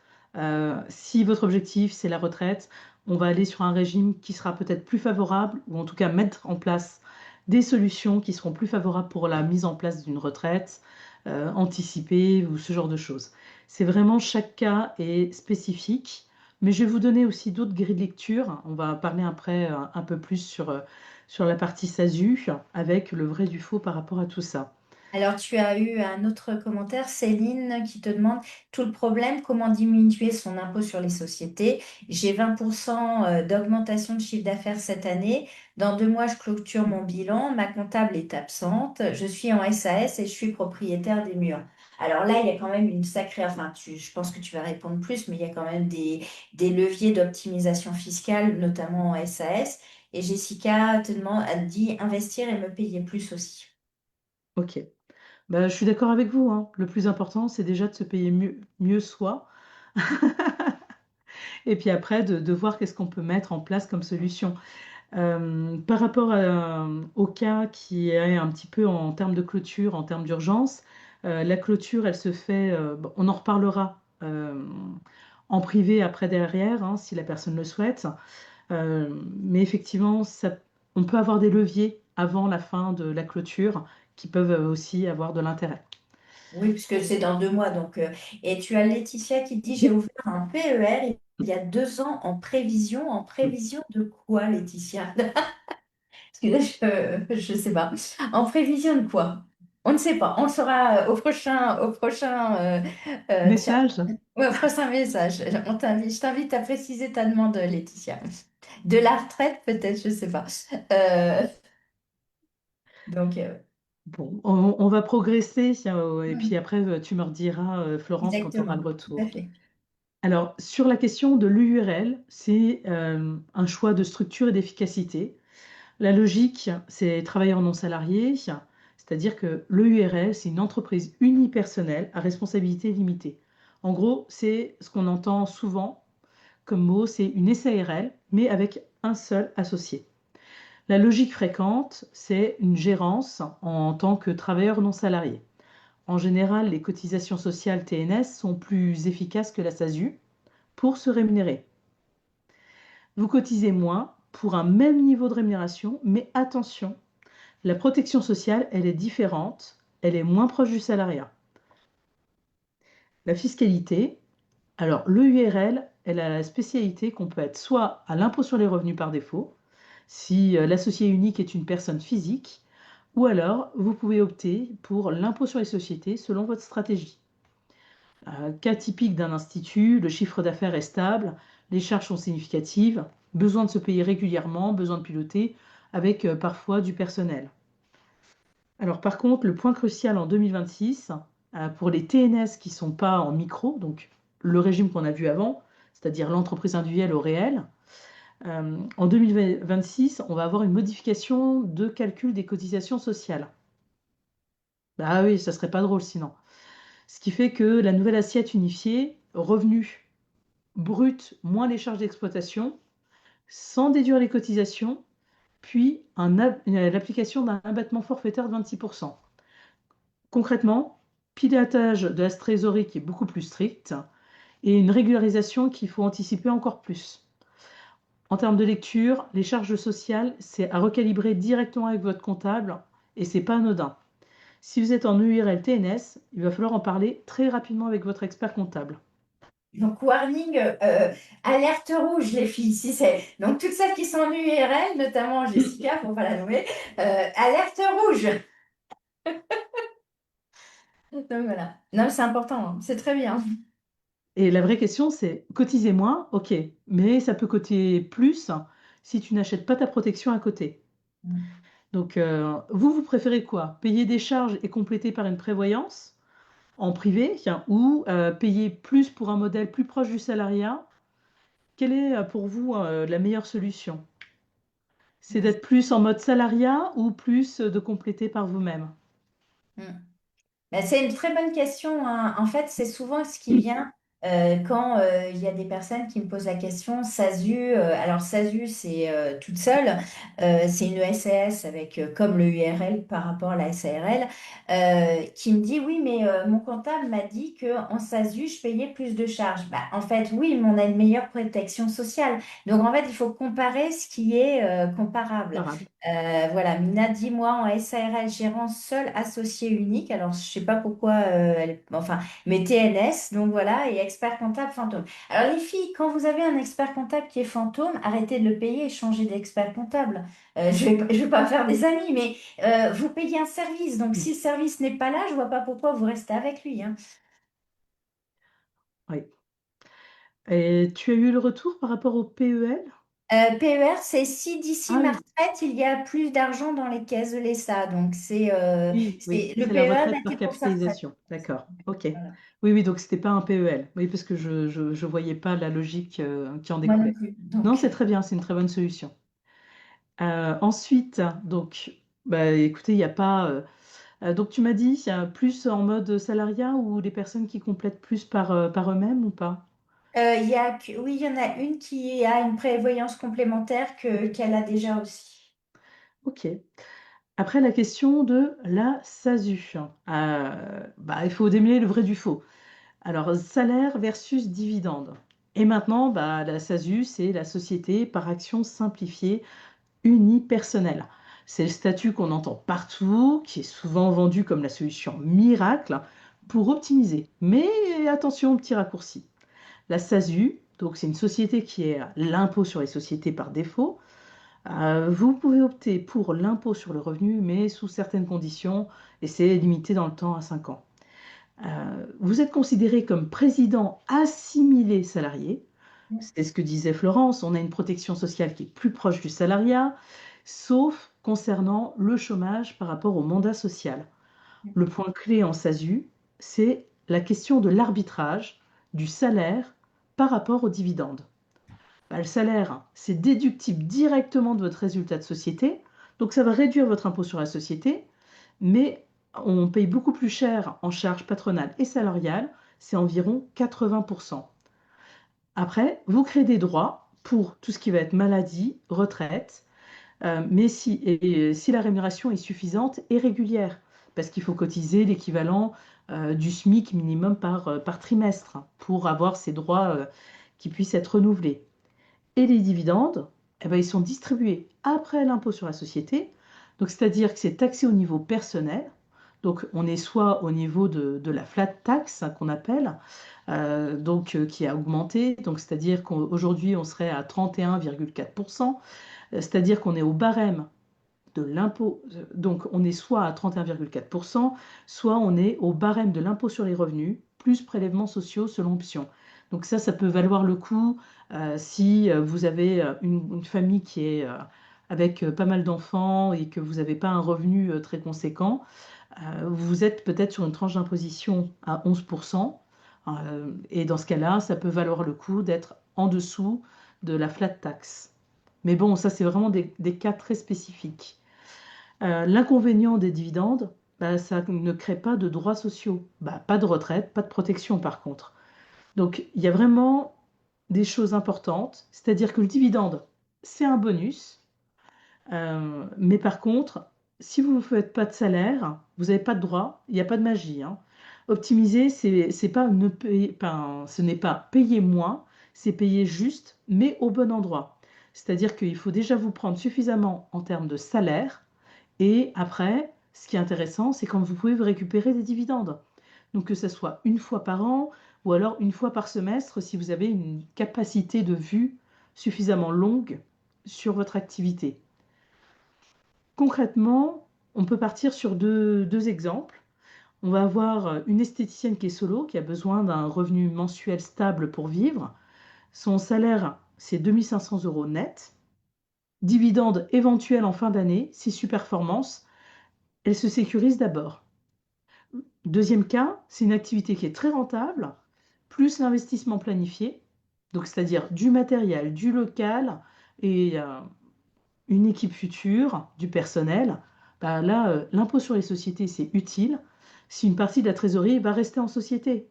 Si votre objectif, c'est la retraite, on va aller sur un régime qui sera peut-être plus favorable, ou en tout cas mettre en place des solutions qui seront plus favorables pour la mise en place d'une retraite anticipée ou ce genre de choses. C'est vraiment chaque cas est spécifique, mais je vais vous donner aussi d'autres grilles de lecture. On va parler après un peu plus sur la partie SASU avec le vrai du faux par rapport à tout ça. Alors, tu as eu un autre commentaire, Céline, qui te demande tout le problème, comment diminuer son impôt sur les sociétés. J'ai 20% d'augmentation de chiffre d'affaires cette année. Dans 2 mois, je clôture mon bilan. Ma comptable est absente. Je suis en SAS et je suis propriétaire des murs. Alors là, il y a quand même une sacrée, enfin, je pense que tu vas répondre plus, mais il y a quand même des leviers d'optimisation fiscale, notamment en SAS. Et Jessica te demande, elle dit investir et me payer plus aussi. Ok. Bah, je suis d'accord avec vous, hein. Le plus important, c'est déjà de se payer mieux soi, et puis après de voir qu'est-ce qu'on peut mettre en place comme solution. Par rapport au cas qui est un petit peu en termes de clôture, en termes d'urgence, la clôture, elle se fait, bon, on en reparlera en privé après derrière, hein, si la personne le souhaite. Mais effectivement, on peut avoir des leviers avant la fin de la clôture qui peuvent aussi avoir de l'intérêt. Oui, puisque c'est dans 2 mois. Et tu as Laetitia qui dit, j'ai ouvert un PER il y a 2 ans en prévision. En prévision de quoi, Laetitia? Parce que là, je ne sais pas. En prévision de quoi? On ne sait pas. On le saura au prochain chat. Message? Ouais, au prochain message. Je t'invite à préciser ta demande, Laetitia. De la retraite, peut-être, je ne sais pas. Euh, donc, Bon, on va progresser, et puis hmm, après, tu me rediras, Florence, quand tu auras le exactement. Tout à retour. fait. Alors, sur la question de l'URL, c'est un choix de structure et d'efficacité. La logique, c'est travailleur non salarié, c'est-à-dire que le URL, c'est une entreprise unipersonnelle à responsabilité limitée. En gros, c'est ce qu'on entend souvent comme mot, c'est une SARL, mais avec un seul associé. La logique fréquente, c'est une gérance en tant que travailleur non salarié. En général, les cotisations sociales TNS sont plus efficaces que la SASU pour se rémunérer. Vous cotisez moins pour un même niveau de rémunération, mais attention, la protection sociale, elle est différente, elle est moins proche du salariat. La fiscalité, alors le URL, elle a la spécialité qu'on peut être soit à l'impôt sur les revenus par défaut, si l'associé unique est une personne physique, ou alors vous pouvez opter pour l'impôt sur les sociétés selon votre stratégie. Cas typique d'un institut, le chiffre d'affaires est stable, les charges sont significatives, besoin de se payer régulièrement, besoin de piloter, avec parfois du personnel. Alors par contre, le point crucial en 2026, pour les TNS qui ne sont pas en micro, donc le régime qu'on a vu avant, c'est-à-dire l'entreprise individuelle au réel, en 2026, on va avoir une modification de calcul des cotisations sociales. Ah oui, ça serait pas drôle sinon. Ce qui fait que la nouvelle assiette unifiée, revenu brut moins les charges d'exploitation, sans déduire les cotisations, puis l'application d'un abattement forfaitaire de 26%. Concrètement, pilotage de la trésorerie qui est beaucoup plus strict et une régularisation qu'il faut anticiper encore plus. En termes de lecture, les charges sociales, c'est à recalibrer directement avec votre comptable et c'est pas anodin. Si vous êtes en URL TNS, il va falloir en parler très rapidement avec votre expert comptable. Donc, warning, alerte rouge, les filles. Donc, toutes celles qui sont en URL, notamment Jessica, pour ne pas la nommer, alerte rouge. Donc, voilà. Non, c'est important, hein. C'est très bien. Et la vraie question, c'est cotiser moins, ok, mais ça peut coûter plus si tu n'achètes pas ta protection à côté. Donc, vous préférez quoi? Payer des charges et compléter par une prévoyance en privé, tiens, ou payer plus pour un modèle plus proche du salariat? Quelle est pour vous la meilleure solution? C'est d'être plus en mode salariat ou plus de compléter par vous-même? Mm. Ben, c'est une très bonne question, hein. En fait, c'est souvent ce qui vient quand il y a des personnes qui me posent la question SASU. Alors, SASU, c'est toute seule. C'est une SAS avec comme le URL par rapport à la SARL qui me dit oui, mais mon comptable m'a dit qu'en SASU, je payais plus de charges. Bah, en fait, oui, mais on a une meilleure protection sociale. Donc, en fait, il faut comparer ce qui est comparable. Comparable. Voilà, Mina dit moi en SARL gérant seul associé unique. Alors, je sais pas pourquoi, enfin, mais TNS, donc voilà, et expert comptable fantôme. Alors, les filles, quand vous avez un expert comptable qui est fantôme, arrêtez de le payer et changez d'expert comptable. Je vais pas faire des amis, mais vous payez un service. Donc, Mm. si le service n'est pas là, je vois pas pourquoi vous restez avec lui, hein. Oui. Et tu as eu le retour par rapport au PEL? PER, c'est si d'ici Ah ma oui, retraite, il y a plus d'argent dans les caisses de l'ESA. Donc, oui, oui, le c'est la PER retraite par était pour sa retraite. capitalisation. D'accord, ok. Voilà. Oui, oui, donc c'était pas un PEL. Oui, parce que je voyais pas la logique qui en Moi non découlait. plus. Non, c'est très bien, c'est une très bonne solution. Ensuite, donc, bah, écoutez, il n'y a pas. Donc, tu m'as dit, il y a plus en mode salariat ou les personnes qui complètent plus par eux-mêmes ou pas? Oui, il y en a une qui a une prévoyance complémentaire qu'elle a déjà aussi. Ok. Après, la question de la SASU. Bah, il faut démêler le vrai du faux. Alors, salaire versus dividende. Et maintenant, bah, la SASU, c'est la société par action simplifiée unipersonnelle. C'est le statut qu'on entend partout, qui est souvent vendu comme la solution miracle pour optimiser. Mais attention, petit raccourci. La SASU, donc c'est une société qui est à l'impôt sur les sociétés par défaut. Vous pouvez opter pour l'impôt sur le revenu, mais sous certaines conditions, et c'est limité dans le temps à 5 ans. Vous êtes considéré comme président assimilé salarié. C'est ce que disait Florence, on a une protection sociale qui est plus proche du salariat, sauf concernant le chômage par rapport au mandat social. Le point clé en SASU, c'est la question de l'arbitrage du salaire par rapport aux dividendes. Bah, le salaire, c'est déductible directement de votre résultat de société, donc ça va réduire votre impôt sur la société, mais on paye beaucoup plus cher en charges patronales et salariales, c'est environ 80%. Après, vous créez des droits pour tout ce qui va être maladie, retraite, mais si la rémunération est suffisante et régulière, parce qu'il faut cotiser l'équivalent du SMIC minimum par trimestre pour avoir ces droits qui puissent être renouvelés. Et les dividendes, eh ben, ils sont distribués après l'impôt sur la société, donc c'est-à-dire que c'est taxé au niveau personnel. Donc on est soit au niveau de la flat tax qu'on appelle, qui a augmenté, donc c'est-à-dire qu'aujourd'hui on serait à 31,4%, c'est-à-dire qu'on est au barème de l'impôt, donc on est soit à 31,4%, soit on est au barème de l'impôt sur les revenus, plus prélèvements sociaux selon option. Donc ça peut valoir le coup si vous avez une famille qui est avec pas mal d'enfants et que vous n'avez pas un revenu très conséquent. Vous êtes peut-être sur une tranche d'imposition à 11%. Et dans ce cas-là, ça peut valoir le coup d'être en dessous de la flat tax. Mais bon, ça, c'est vraiment des cas très spécifiques. L'inconvénient des dividendes, bah, ça ne crée pas de droits sociaux. Bah, pas de retraite, pas de protection par contre. Donc il y a vraiment des choses importantes, c'est-à-dire que le dividende, c'est un bonus, mais par contre, si vous ne faites pas de salaire, vous n'avez pas de droit, il n'y a pas de magie, hein. Optimiser, c'est pas ne payer, enfin, ce n'est pas payer moins, c'est payer juste, mais au bon endroit. C'est-à-dire qu'il faut déjà vous prendre suffisamment en termes de salaire et après, ce qui est intéressant, c'est quand vous pouvez vous récupérer des dividendes. Donc que ce soit une fois par an ou alors une fois par semestre si vous avez une capacité de vue suffisamment longue sur votre activité. Concrètement, on peut partir sur deux exemples. On va avoir une esthéticienne qui est solo, qui a besoin d'un revenu mensuel stable pour vivre. Son salaire, c'est 2500 euros net. Dividende éventuel en fin d'année, si sous performance, elle se sécurise d'abord. Deuxième cas, c'est une activité qui est très rentable, plus l'investissement planifié, donc c'est-à-dire du matériel, du local et une équipe future, du personnel. Bah là, l'impôt sur les sociétés, c'est utile si une partie de la trésorerie va rester en société.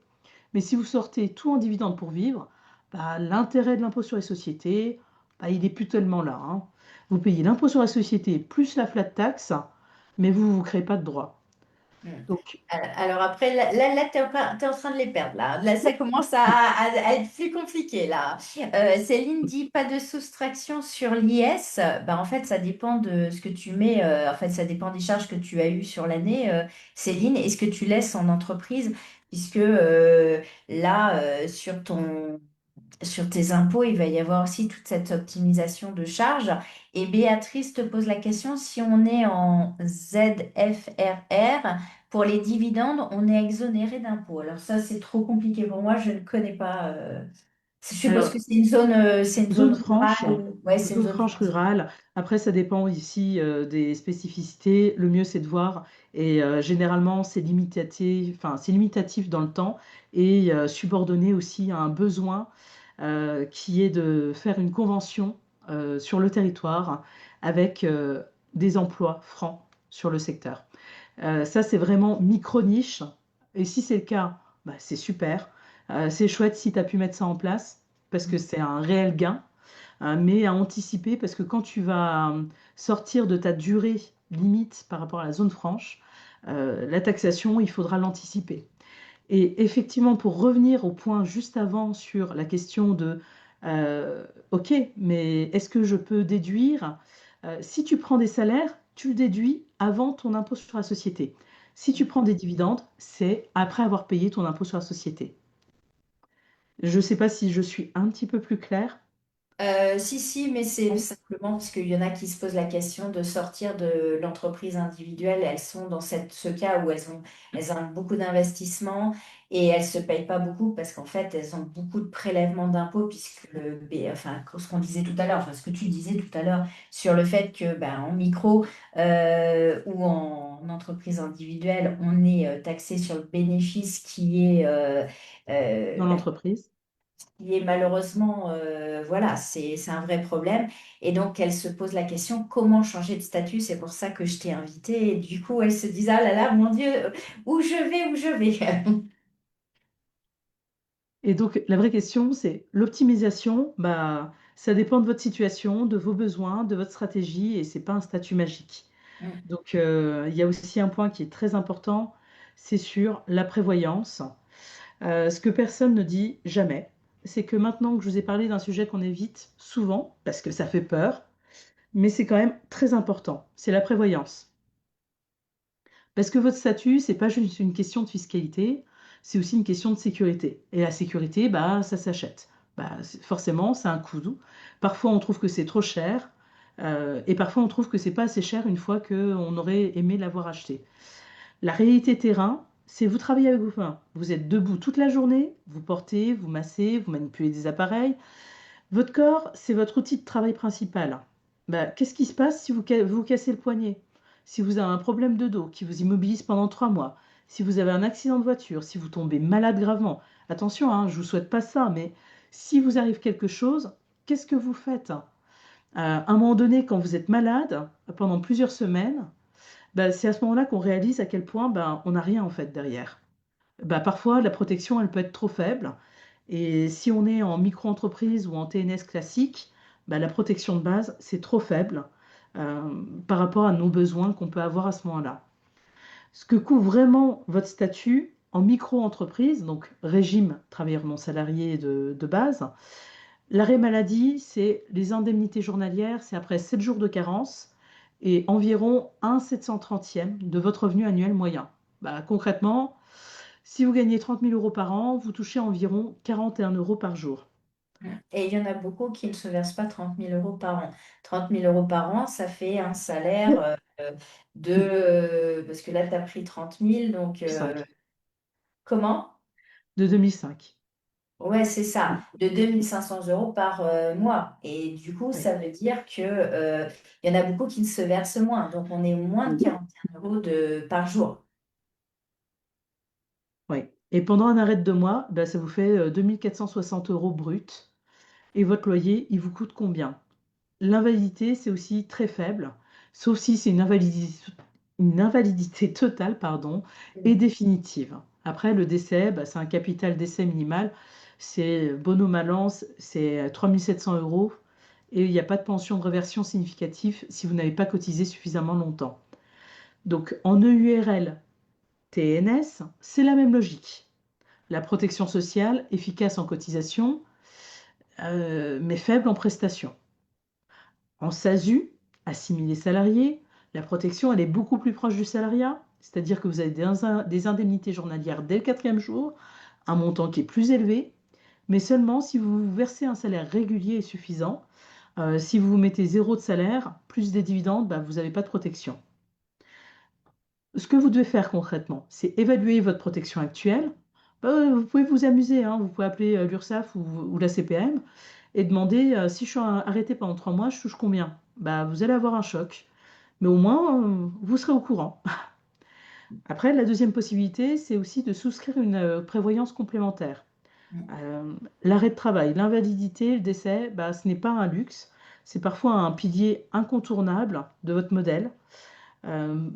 Mais si vous sortez tout en dividende pour vivre, bah, l'intérêt de l'impôt sur les sociétés, bah, il n'est plus tellement là, hein. Vous payez l'impôt sur la société plus la flat tax, mais vous ne vous créez pas de droit. Mm. Donc, Alors après, là, t'es en train de les perdre. Là, ça commence à être plus compliqué. Là. Céline dit pas de soustraction sur l'IS. En fait, ça dépend de ce que tu mets. En fait, ça dépend des charges que tu as eues sur l'année, Céline, et ce que tu laisses en entreprise. Puisque là, sur tes impôts, il va y avoir aussi toute cette optimisation de charges. Et Béatrice te pose la question, si on est en ZFRR, pour les dividendes, on est exonéré d'impôts. Alors ça, c'est trop compliqué pour moi, je ne connais pas. Je suppose alors, que c'est une zone zone franche, rurale. Ouais, c'est une zone zone franche franche. rurale. Après, ça dépend ici des spécificités. Le mieux, c'est de voir. Et généralement, c'est limitatif dans le temps et subordonné aussi à un besoin qui est de faire une convention sur le territoire avec des emplois francs sur le secteur. Ça, c'est vraiment micro-niche. Et si c'est le cas, bah, c'est super. C'est chouette si tu as pu mettre ça en place parce que c'est un réel gain, mais à anticiper parce que quand tu vas sortir de ta durée limite par rapport à la zone franche, la taxation, il faudra l'anticiper. Et effectivement, pour revenir au point juste avant sur la question de, OK, mais est-ce que je peux déduire, si tu prends des salaires, tu le déduis avant ton impôt sur la société. Si tu prends des dividendes, c'est après avoir payé ton impôt sur la société. Je ne sais pas si je suis un petit peu plus claire. Si, si, mais c'est simplement parce qu'il y en a qui se posent la question de sortir de l'entreprise individuelle. Elles sont dans ce cas où elles ont beaucoup d'investissements et elles ne se payent pas beaucoup parce qu'en fait, elles ont beaucoup de prélèvements d'impôts puisque enfin, ce qu'on disait tout à l'heure, enfin, ce que tu disais tout à l'heure sur le fait que ben, en micro ou en entreprise individuelle, on est taxé sur le bénéfice Dans ben, l'entreprise. qui est malheureusement, voilà, c'est un vrai problème. Et donc, elle se pose la question, comment changer de statut? C'est pour ça que je t'ai invitée. Et du coup, elle se dit, ah là là, mon Dieu, où je vais, où je vais? Et donc, la vraie question, c'est l'optimisation. Bah, ça dépend de votre situation, de vos besoins, de votre stratégie, et c'est pas un statut magique. Donc, il y a aussi un point qui est très important, c'est sur la prévoyance. Ce que personne ne dit jamais, c'est que maintenant que je vous ai parlé d'un sujet qu'on évite souvent, parce que ça fait peur, mais c'est quand même très important, c'est la prévoyance. Parce que votre statut, c'est pas juste une question de fiscalité, c'est aussi une question de sécurité. Et la sécurité, bah, ça s'achète. Bah, forcément, c'est un coût. Parfois, on trouve que c'est trop cher, et parfois, on trouve que c'est pas assez cher une fois qu'on aurait aimé l'avoir acheté. La réalité terrain, c'est vous travaillez avec vos mains. Vous êtes debout toute la journée, vous portez, vous massez, vous manipulez des appareils. Votre corps, c'est votre outil de travail principal. Bah, qu'est-ce qui se passe si vous cassez le poignet? Si vous avez un problème de dos qui vous immobilise pendant 3 mois? Si vous avez un accident de voiture? Si vous tombez malade gravement? Attention, hein, je ne vous souhaite pas ça, mais si vous arrive quelque chose, qu'est-ce que vous faites? À un moment donné, quand vous êtes malade, pendant plusieurs semaines, bah, c'est à ce moment-là qu'on réalise à quel point bah, on n'a rien en fait derrière. Bah, parfois, la protection, elle peut être trop faible. Et si on est en micro-entreprise ou en TNS classique, bah, la protection de base, c'est trop faible euh, par rapport à nos besoins qu'on peut avoir à ce moment-là. Ce que couvre vraiment votre statut en micro-entreprise, donc régime travailleur non salarié de base, l'arrêt maladie, c'est les indemnités journalières, c'est après 7 jours de carence et environ 1,730e de votre revenu annuel moyen. Bah, concrètement, si vous gagnez 30 000 euros par an, vous touchez environ 41 euros par jour. Et il y en a beaucoup qui ne se versent pas 30 000 euros par an. 30 000 euros par an, ça fait un salaire parce que là, tu as pris 30 000, donc 5. comment? De 2005. Ouais, c'est ça, de 2 500 € par mois. Et du coup, Oui. ça veut dire que, il y en a beaucoup qui ne se versent moins. Donc, on est moins de 41 € par jour. Oui. Et pendant un arrêt de 2 mois, ben, ça vous fait 2460 euros brut. Et votre loyer, il vous coûte combien? L'invalidité, c'est aussi très faible, sauf si c'est une invalidité totale, pardon, et définitive. Après, le décès, bah, c'est un capital décès minimal. C'est bono malance, c'est 3700 euros. Et il n'y a pas de pension de réversion significative si vous n'avez pas cotisé suffisamment longtemps. Donc, en EURL, TNS, c'est la même logique. La protection sociale, efficace en cotisation, mais faible en prestations. En SASU, assimilé salarié, la protection, elle est beaucoup plus proche du salariat, c'est-à-dire que vous avez des indemnités journalières dès le quatrième jour, un montant qui est plus élevé, mais seulement si vous versez un salaire régulier et suffisant. Si vous mettez zéro de salaire, plus des dividendes, bah, vous n'avez pas de protection. Ce que vous devez faire concrètement, c'est évaluer votre protection actuelle. Vous pouvez vous amuser, hein, vous pouvez appeler l'URSSAF ou la CPM et demander si je suis arrêté pendant 3 mois, je touche combien? Bah, vous allez avoir un choc, mais au moins vous serez au courant. Après, la deuxième possibilité, c'est aussi de souscrire une prévoyance complémentaire. L'arrêt de travail, l'invalidité, le décès, bah, ce n'est pas un luxe, c'est parfois un pilier incontournable de votre modèle. Euh,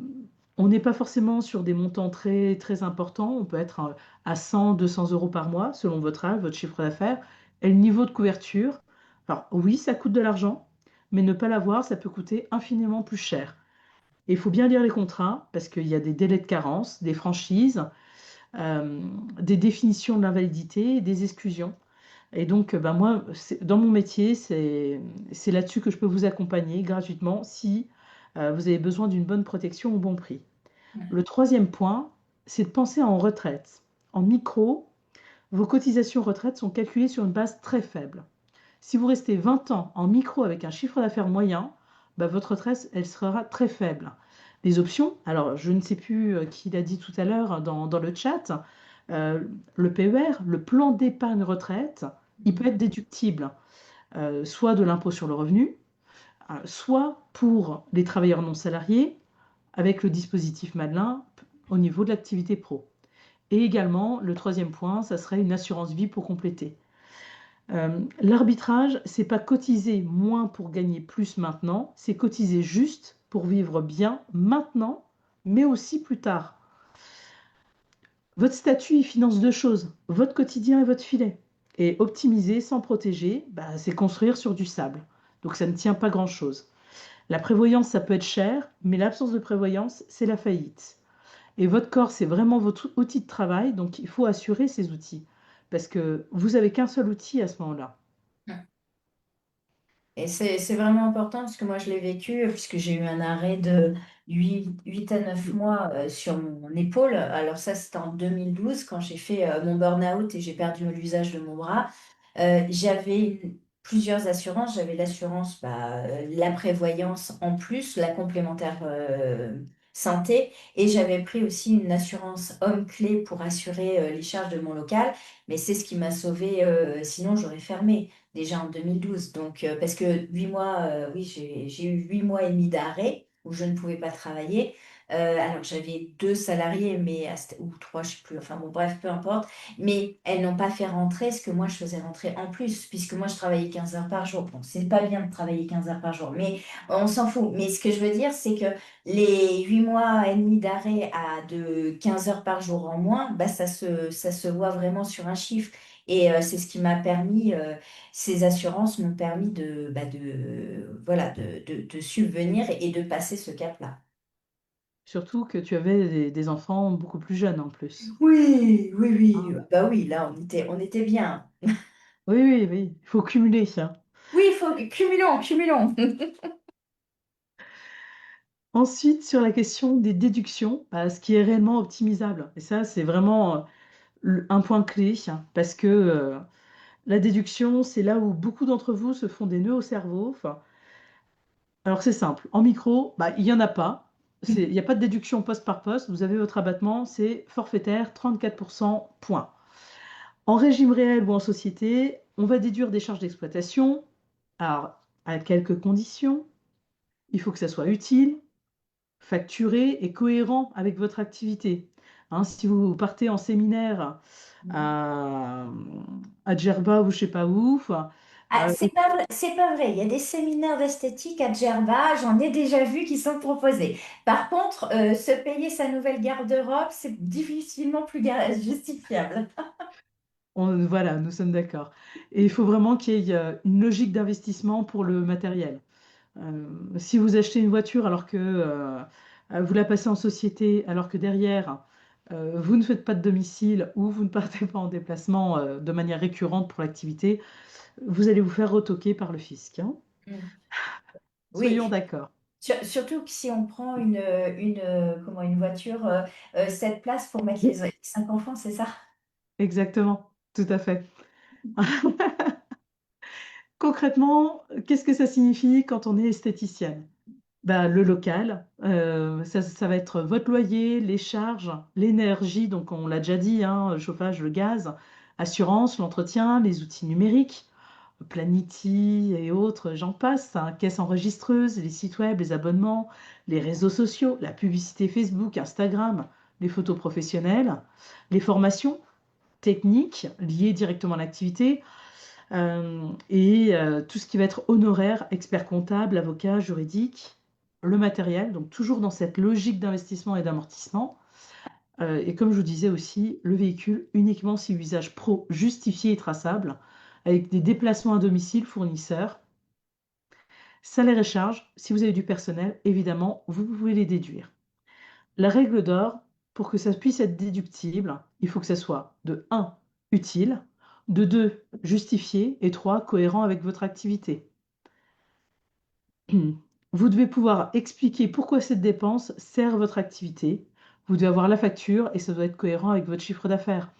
on n'est pas forcément sur des montants très, très importants. On peut être à 100, 200 euros par mois, selon votre âge, votre chiffre d'affaires et le niveau de couverture. Alors oui, ça coûte de l'argent, mais ne pas l'avoir, ça peut coûter infiniment plus cher. Et il faut bien lire les contrats parce qu'il y a des délais de carence, des franchises, euh, des définitions de l'invalidité et des exclusions. Et donc, ben moi, dans mon métier, c'est là-dessus que je peux vous accompagner gratuitement si vous avez besoin d'une bonne protection au bon prix. Le troisième point, c'est de penser en retraite. En micro, vos cotisations retraite sont calculées sur une base très faible. Si vous restez 20 ans en micro avec un chiffre d'affaires moyen, bah, votre retraite, elle sera très faible. Les options, alors je ne sais plus qui l'a dit tout à l'heure dans le chat, euh, le PER, le plan d'épargne retraite, il peut être déductible, soit de l'impôt sur le revenu, soit pour les travailleurs non salariés, avec le dispositif Madelin au niveau de l'activité pro. Et également, le troisième point, ça serait une assurance vie pour compléter. L'arbitrage, c'est pas cotiser moins pour gagner plus maintenant, c'est cotiser juste pour vivre bien maintenant, mais aussi plus tard. Votre statut, il finance deux choses, votre quotidien et votre filet. Et optimiser sans protéger, bah, c'est construire sur du sable. Donc ça ne tient pas grand-chose. La prévoyance, ça peut être cher, mais l'absence de prévoyance, c'est la faillite. Et votre corps, c'est vraiment votre outil de travail, donc il faut assurer ces outils. Parce que vous n'avez qu'un seul outil à ce moment-là. Et c'est vraiment important parce que moi, je l'ai vécu puisque j'ai eu un arrêt de 8 à 9 mois sur mon épaule. Alors ça, c'était en 2012 quand j'ai fait mon burn-out et j'ai perdu l'usage de mon bras. Plusieurs assurances. J'avais l'assurance, la prévoyance en plus, la complémentaire santé. Et j'avais pris aussi une assurance homme clé pour assurer les charges de mon local. Mais c'est ce qui m'a sauvée. Sinon, j'aurais fermé déjà en 2012. Donc, parce que 8 mois, oui, j'ai eu 8 mois et demi d'arrêt où je ne pouvais pas travailler. Alors, j'avais deux salariés, ou trois, je sais plus. Enfin, bon, bref, peu importe. Mais elles n'ont pas fait rentrer ce que moi je faisais rentrer en plus, puisque moi je travaillais 15 heures par jour. Bon, c'est pas bien de travailler 15 heures par jour, mais on s'en fout. Mais ce que je veux dire, c'est que les 8 mois et demi d'arrêt à de 15 heures par jour en moins, ça se voit vraiment sur un chiffre. Et c'est ce qui m'a permis, ces assurances m'ont permis voilà, de subvenir et de passer ce cap-là. Surtout que tu avais des enfants beaucoup plus jeunes en plus. Oui, oui, oui. Hein. Bah oui, là, on était bien. Oui, oui, oui, il faut cumuler ça. Oui, il faut cumulons, cumulons. Ensuite, sur la question des déductions, bah, ce qui est réellement optimisable. Et ça, c'est vraiment un point clé, hein, parce que la déduction, c'est là où beaucoup d'entre vous se font des nœuds au cerveau. Enfin, alors c'est simple, en micro, bah, il n'y en a pas. Il n'y a pas de déduction poste par poste. Vous avez votre abattement, c'est forfaitaire, 34%, point. En régime réel ou en société, on va déduire des charges d'exploitation. Alors, à quelques conditions, il faut que ça soit utile, facturé et cohérent avec votre activité. Hein, si vous partez en séminaire à, à Djerba ou je sais pas où, Ah, c'est pas vrai. Il y a des séminaires d'esthétique à Djerba, j'en ai déjà vu qui sont proposés. Par contre, se payer sa nouvelle garde-robe, c'est difficilement plus justifiable. voilà, nous sommes d'accord. Et il faut vraiment qu'il y ait une logique d'investissement pour le matériel. Si vous achetez une voiture alors que vous la passez en société, alors que derrière, vous ne faites pas de domicile ou vous ne partez pas en déplacement de manière récurrente pour l'activité, vous allez vous faire retoquer par le fisc. Hein. Mm. Soyons Oui, d'accord. surtout que si on prend une voiture 7 places pour mettre les 5 enfants, c'est ça? Exactement, tout à fait. Concrètement, qu'est-ce que ça signifie quand on est esthéticienne? Bah, le local, ça va être votre loyer, les charges, l'énergie, donc on l'a déjà dit, hein, le chauffage, le gaz, assurance, l'entretien, les outils numériques, Planity et autres, j'en passe, hein, caisse enregistreuse, les sites web, les abonnements, les réseaux sociaux, la publicité Facebook, Instagram, les photos professionnelles, les formations techniques liées directement à l'activité, et tout ce qui va être honoraire, expert comptable, avocat, juridique, le matériel, donc toujours dans cette logique d'investissement et d'amortissement. Et comme je vous disais aussi, le véhicule uniquement si usage pro justifié et traçable, avec des déplacements à domicile, fournisseurs, salaire et charges. Si vous avez du personnel, évidemment, vous pouvez les déduire. La règle d'or, pour que ça puisse être déductible, il faut que ça soit de 1, utile, de 2, justifié, et 3, cohérent avec votre activité. Vous devez pouvoir expliquer pourquoi cette dépense sert votre activité. vous devez avoir la facture et ça doit être cohérent avec votre chiffre d'affaires.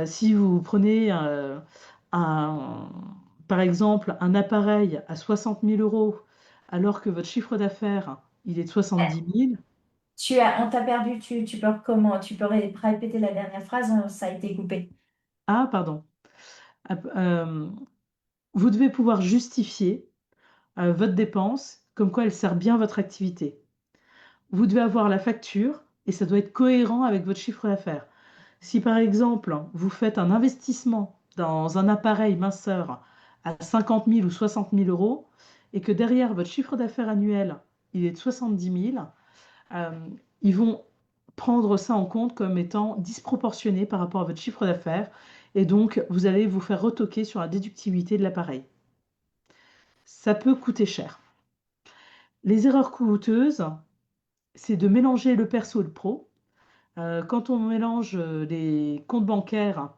Si vous prenez un- par exemple un appareil à 60 000 euros alors que votre chiffre d'affaires il est de 70 000, On t'a perdu, tu peux tu peux répéter la dernière phrase, hein, ça a été coupé. ah pardon. Vous devez pouvoir justifier votre dépense comme quoi elle sert bien à votre activité. Vous devez avoir la facture et ça doit être cohérent avec votre chiffre d'affaires. Si par exemple, vous faites un investissement dans un appareil minceur à 50 000 ou 60 000 euros et que derrière votre chiffre d'affaires annuel, il est de 70 000, euh, ils vont prendre ça en compte comme étant disproportionné par rapport à votre chiffre d'affaires et donc vous allez vous faire retoquer sur la déductibilité de l'appareil. Ça peut coûter cher. Les erreurs coûteuses, c'est de mélanger le perso et le pro. Quand on mélange les comptes bancaires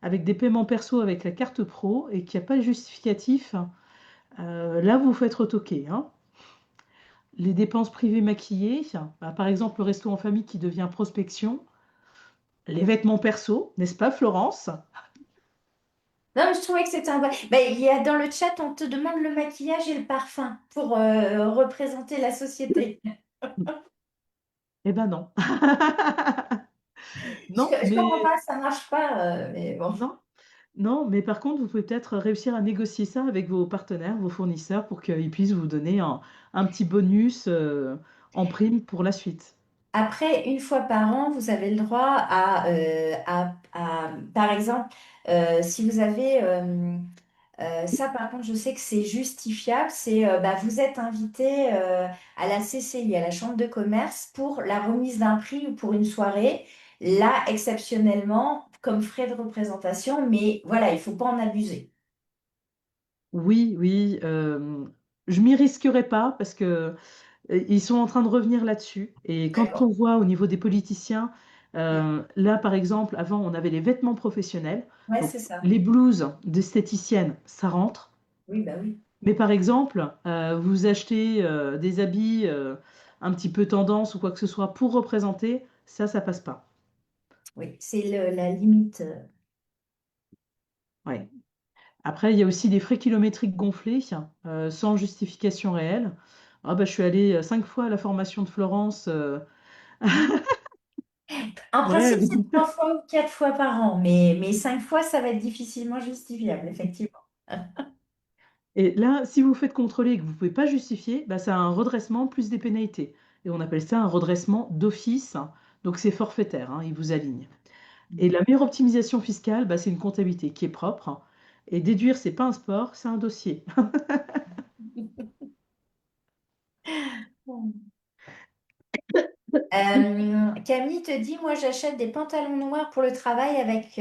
avec des paiements perso avec la carte pro et qu'il n'y a pas de justificatif, là vous vous faites retoquer, hein. Les dépenses privées maquillées, bah, par exemple le resto en famille qui devient prospection, les vêtements perso, n'est-ce pas Florence? Non, mais je trouvais que c'était un bon. Il y a dans le chat, on te demande le maquillage et le parfum pour représenter la société. Eh ben non. Je, Non, je comprends mais pas, ça marche pas, mais bon. non, non, mais par contre, vous pouvez peut-être réussir à négocier ça avec vos partenaires, vos fournisseurs, pour qu'ils puissent vous donner un petit bonus en prime pour la suite. Après, une fois par an, vous avez le droit par exemple, si vous avez ça, par contre, je sais que c'est justifiable. C'est vous êtes invité à la CCI, à la Chambre de commerce, pour la remise d'un prix ou pour une soirée. Là, exceptionnellement, comme frais de représentation, mais voilà, il faut pas en abuser. Oui, oui, je m'y risquerai pas parce que ils sont en train de revenir là-dessus. Et quand on D'accord. voit au niveau des politiciens, Oui, là par exemple, avant on avait les vêtements professionnels, ouais, donc c'est ça. les blouses d'esthéticienne, ça rentre. Oui, bah oui. Mais par exemple, vous achetez des habits un petit peu tendance ou quoi que ce soit pour représenter, ça passe pas. Oui, c'est la limite. Ouais. Après, il y a aussi des frais kilométriques gonflés sans justification réelle. Ah bah, je suis allée 5 fois à la formation de Florence. En Ouais. principe, c'est 3 fois ou 4 fois par an, mais 5 fois, ça va être difficilement justifiable, effectivement. Et là, si vous faites contrôler et que vous ne pouvez pas justifier, bah, c'est un redressement plus des pénalités. Et on appelle ça un redressement d'office. Donc c'est forfaitaire, hein, il vous aligne. Et la meilleure optimisation fiscale, bah, c'est une comptabilité qui est propre. Et déduire, c'est pas un sport, c'est un dossier. Camille te dit, moi j'achète des pantalons noirs pour le travail avec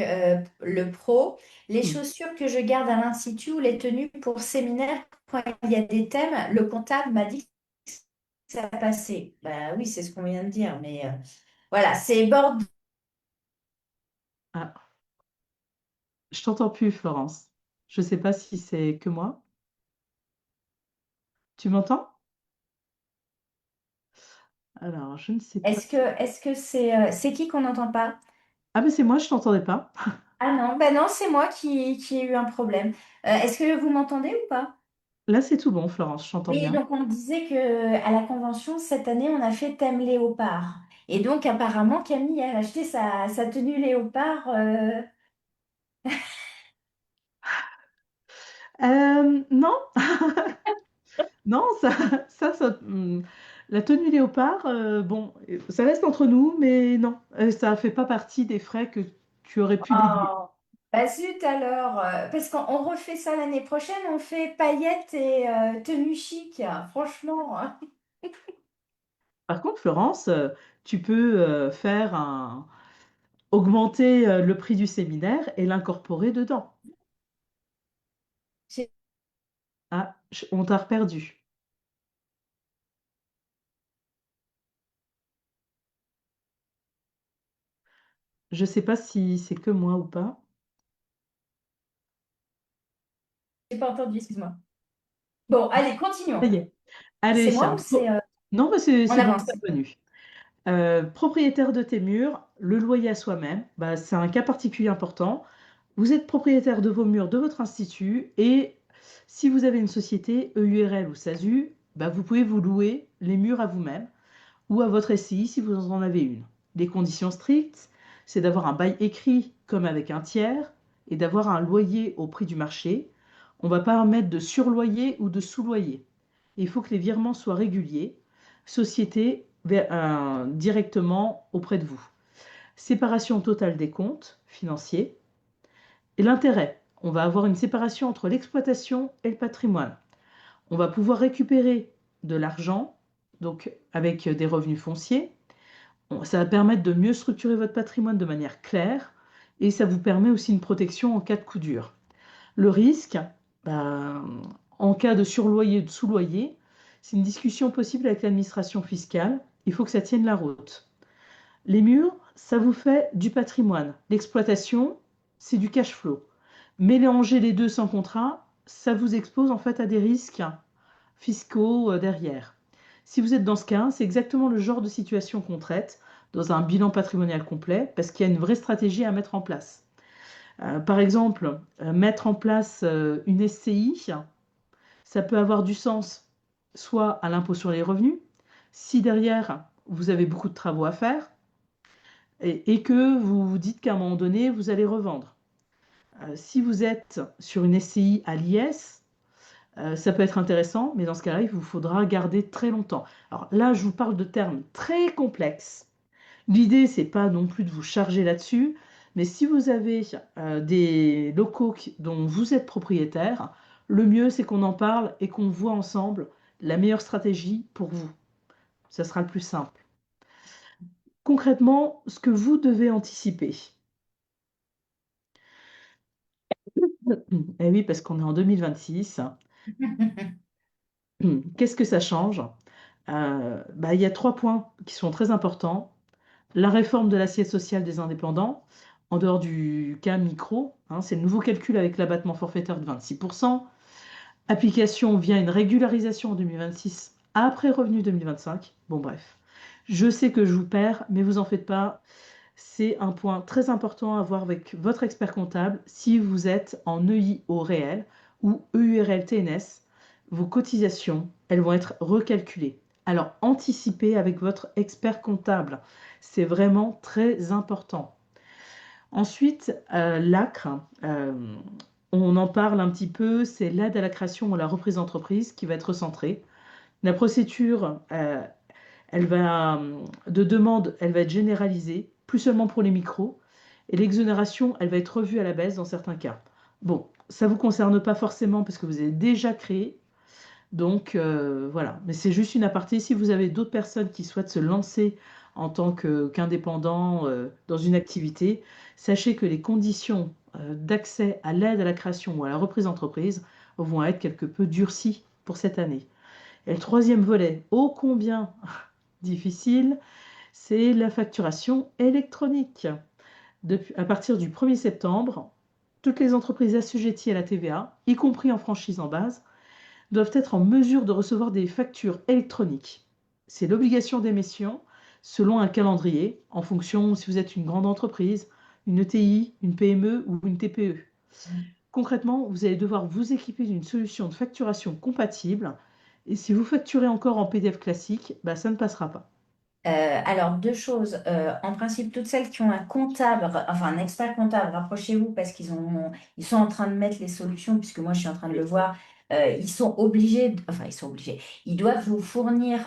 le pro, les Hmm. chaussures que je garde à l'Institut ou les tenues pour séminaire quand il y a des thèmes, le comptable m'a dit que ça passait. Bah oui, c'est ce qu'on vient de dire, mais voilà, c'est bord. Ah, je t'entends plus, Florence. Je ne sais pas si c'est que moi. Tu m'entends? Alors, je ne sais pas. Est-ce que c'est qui qu'on n'entend pas? Ah, mais c'est moi, je t'entendais pas. Ah non, bah non, c'est moi qui ai eu un problème. Est-ce que vous m'entendez ou pas? Là, c'est tout bon, Florence, je t'entends Oui, bien. donc on disait que à la convention, cette année, on a fait thème léopard. Et donc apparemment, Camille a acheté sa tenue léopard. Non, non, la tenue léopard, bon, ça reste entre nous, mais non, ça ne fait pas partie des frais que tu aurais pu déduire. Oh, bah zut alors, parce qu'on refait ça l'année prochaine, on fait paillettes et tenue chic, franchement, hein. Par contre, Florence, tu peux augmenter le prix du séminaire et l'incorporer dedans. J'ai- Ah, on t'a perdu. Je ne sais pas si c'est que moi ou pas. J'ai pas entendu, excuse-moi. Bon, allez, Ça continuons. y est. Allez, C'est moi ou c'est non, mais c'est on c'est bon, avance? c'est revenu. Propriétaire de tes murs, le loyer à soi-même, bah, c'est un cas particulier important. Vous êtes propriétaire de vos murs, de votre institut, et si vous avez une société EURL ou SASU, bah, vous pouvez vous louer les murs à vous-même ou à votre SCI si vous en avez une. Les conditions strictes, c'est d'avoir un bail écrit comme avec un tiers et d'avoir un loyer au prix du marché. On ne va pas mettre de surloyer ou de sous-loyer. Il faut que les virements soient réguliers, société directement auprès de vous. Séparation totale des comptes financiers. Et l'intérêt, on va avoir une séparation entre l'exploitation et le patrimoine. On va pouvoir récupérer de l'argent, donc avec des revenus fonciers. Ça va permettre de mieux structurer votre patrimoine de manière claire et ça vous permet aussi une protection en cas de coup dur. Le risque, ben, en cas de surloyer ou de sous-loyer, c'est une discussion possible avec l'administration fiscale. Il faut que ça tienne la route. Les murs, ça vous fait du patrimoine. L'exploitation, c'est du cash flow. Mélanger les deux sans contrat, ça vous expose en fait à des risques fiscaux derrière. Si vous êtes dans ce cas, c'est exactement le genre de situation qu'on traite dans un bilan patrimonial complet parce qu'il y a une vraie stratégie à mettre en place. Par exemple, mettre en place une SCI, ça peut avoir du sens soit à l'impôt sur les revenus, si derrière vous avez beaucoup de travaux à faire et que vous vous dites qu'à un moment donné, vous allez revendre. Si vous êtes sur une SCI à l'IS, ça peut être intéressant, mais dans ce cas-là, il vous faudra garder très longtemps. Alors là, je vous parle de termes très complexes. L'idée, c'est pas non plus de vous charger là-dessus, mais si vous avez des locaux dont vous êtes propriétaire, le mieux, c'est qu'on en parle et qu'on voit ensemble la meilleure stratégie pour vous. Ça sera le plus simple. Concrètement, ce que vous devez anticiper. Eh oui, parce qu'on est en 2026. Qu'est-ce que ça change? Bah, il y a trois points qui sont très importants. La réforme de l'assiette sociale des indépendants, en dehors du cas micro, hein, c'est le nouveau calcul avec l'abattement forfaitaire de 26%. Application via une régularisation en 2026 après revenu 2025. Bon, bref. Je sais que je vous perds, mais vous en faites pas. C'est un point très important à voir avec votre expert comptable si vous êtes en EIO réel ou EURL TNS. Vos cotisations, elles vont être recalculées. Alors, anticipez avec votre expert comptable. C'est vraiment très important. Ensuite, l'ACRE, on en parle un petit peu, c'est l'aide à la création ou à la reprise d'entreprise qui va être recentrée. La procédure, de demande, elle va être généralisée, plus seulement pour les micros, et l'exonération, elle va être revue à la baisse dans certains cas. Bon, ça ne vous concerne pas forcément parce que vous avez déjà créé, donc voilà. Mais c'est juste une aparté. Si vous avez d'autres personnes qui souhaitent se lancer en tant qu'indépendants dans une activité, sachez que les conditions d'accès à l'aide à la création ou à la reprise d'entreprise vont être quelque peu durcies pour cette année. Et le troisième volet, ô combien difficile, c'est la facturation électronique. À partir du 1er septembre, toutes les entreprises assujetties à la TVA, y compris en franchise en base, doivent être en mesure de recevoir des factures électroniques. C'est l'obligation d'émission selon un calendrier, en fonction si vous êtes une grande entreprise, une ETI, une PME ou une TPE. Concrètement, vous allez devoir vous équiper d'une solution de facturation compatible. Et si vous facturez encore en PDF classique, bah, ça ne passera pas. Alors, deux choses. En principe, toutes celles qui ont un comptable, enfin un expert comptable, rapprochez-vous parce ils sont en train de mettre les solutions, puisque moi je suis en train de le voir. Ils sont obligés, enfin ils sont obligés, ils doivent vous fournir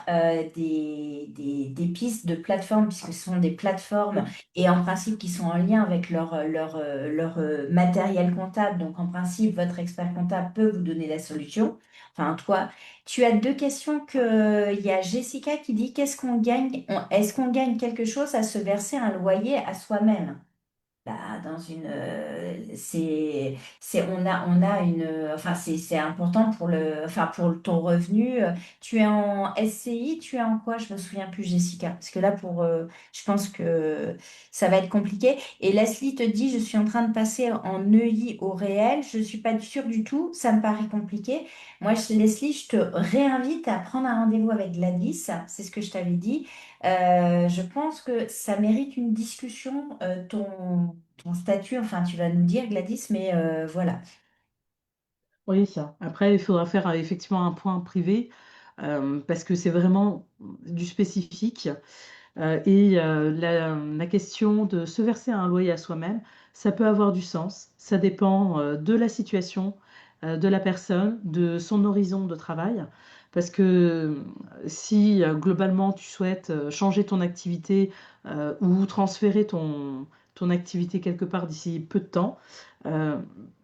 des pistes de plateformes, puisque ce sont des plateformes et en principe qui sont en lien avec leur matériel comptable. Donc en principe, votre expert comptable peut vous donner la solution. Enfin, toi. Tu as deux questions il y a Jessica qui dit qu'est-ce qu'on gagne? Est-ce qu'on gagne quelque chose à se verser un loyer à soi-même? Dans on a une, enfin, c'est important pour enfin, pour ton revenu. Tu es en SCI, tu es en quoi? Je me souviens plus, Jessica. Parce que là, je pense que ça va être compliqué. Et Leslie te dit, je suis en train de passer en EI au réel. Je suis pas sûre du tout. Ça me paraît compliqué. Moi, Leslie, je te réinvite à prendre un rendez-vous avec Gladys. C'est ce que je t'avais dit. Je pense que ça mérite une discussion, ton statut, enfin tu vas nous dire Gladys, mais voilà. Oui, ça. Après, il faudra faire effectivement un point privé parce que c'est vraiment du spécifique. La question de se verser un loyer à soi-même, ça peut avoir du sens. Ça dépend de la situation, de la personne, de son horizon de travail. Parce que si globalement tu souhaites changer ton activité ou transférer ton activité quelque part d'ici peu de temps, euh,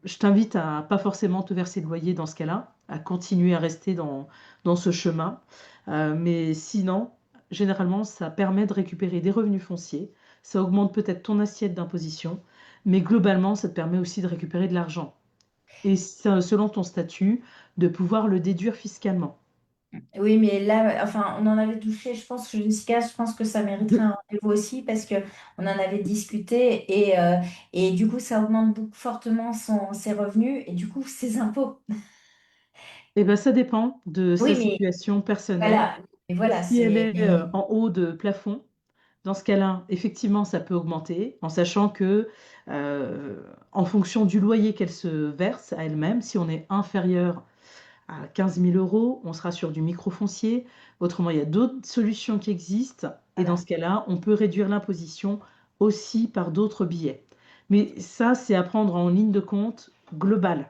je t'invite à pas forcément te verser le loyer dans ce cas-là, à continuer à rester dans ce chemin. Mais sinon, généralement, ça permet de récupérer des revenus fonciers, ça augmente peut-être ton assiette d'imposition, mais globalement, ça te permet aussi de récupérer de l'argent. Et selon ton statut, de pouvoir le déduire fiscalement. Oui, mais là, enfin, on en avait touché, je pense que Jessica, je pense que ça mériterait un rendez-vous aussi parce que on en avait discuté et du coup, ça augmente fortement ses revenus et du coup, ses impôts. Eh bien, ça dépend de sa Oui, mais situation personnelle. voilà. Et voilà, Si elle est mais en haut de plafond, dans ce cas-là, effectivement, ça peut augmenter, en sachant que, en fonction du loyer qu'elle se verse à elle-même, si on est inférieur à 15 000 euros, on sera sur du microfoncier. Autrement, il y a d'autres solutions qui existent. Et dans voilà. ce cas-là, on peut réduire l'imposition aussi par d'autres billets. Mais ça, c'est à prendre en ligne de compte globale.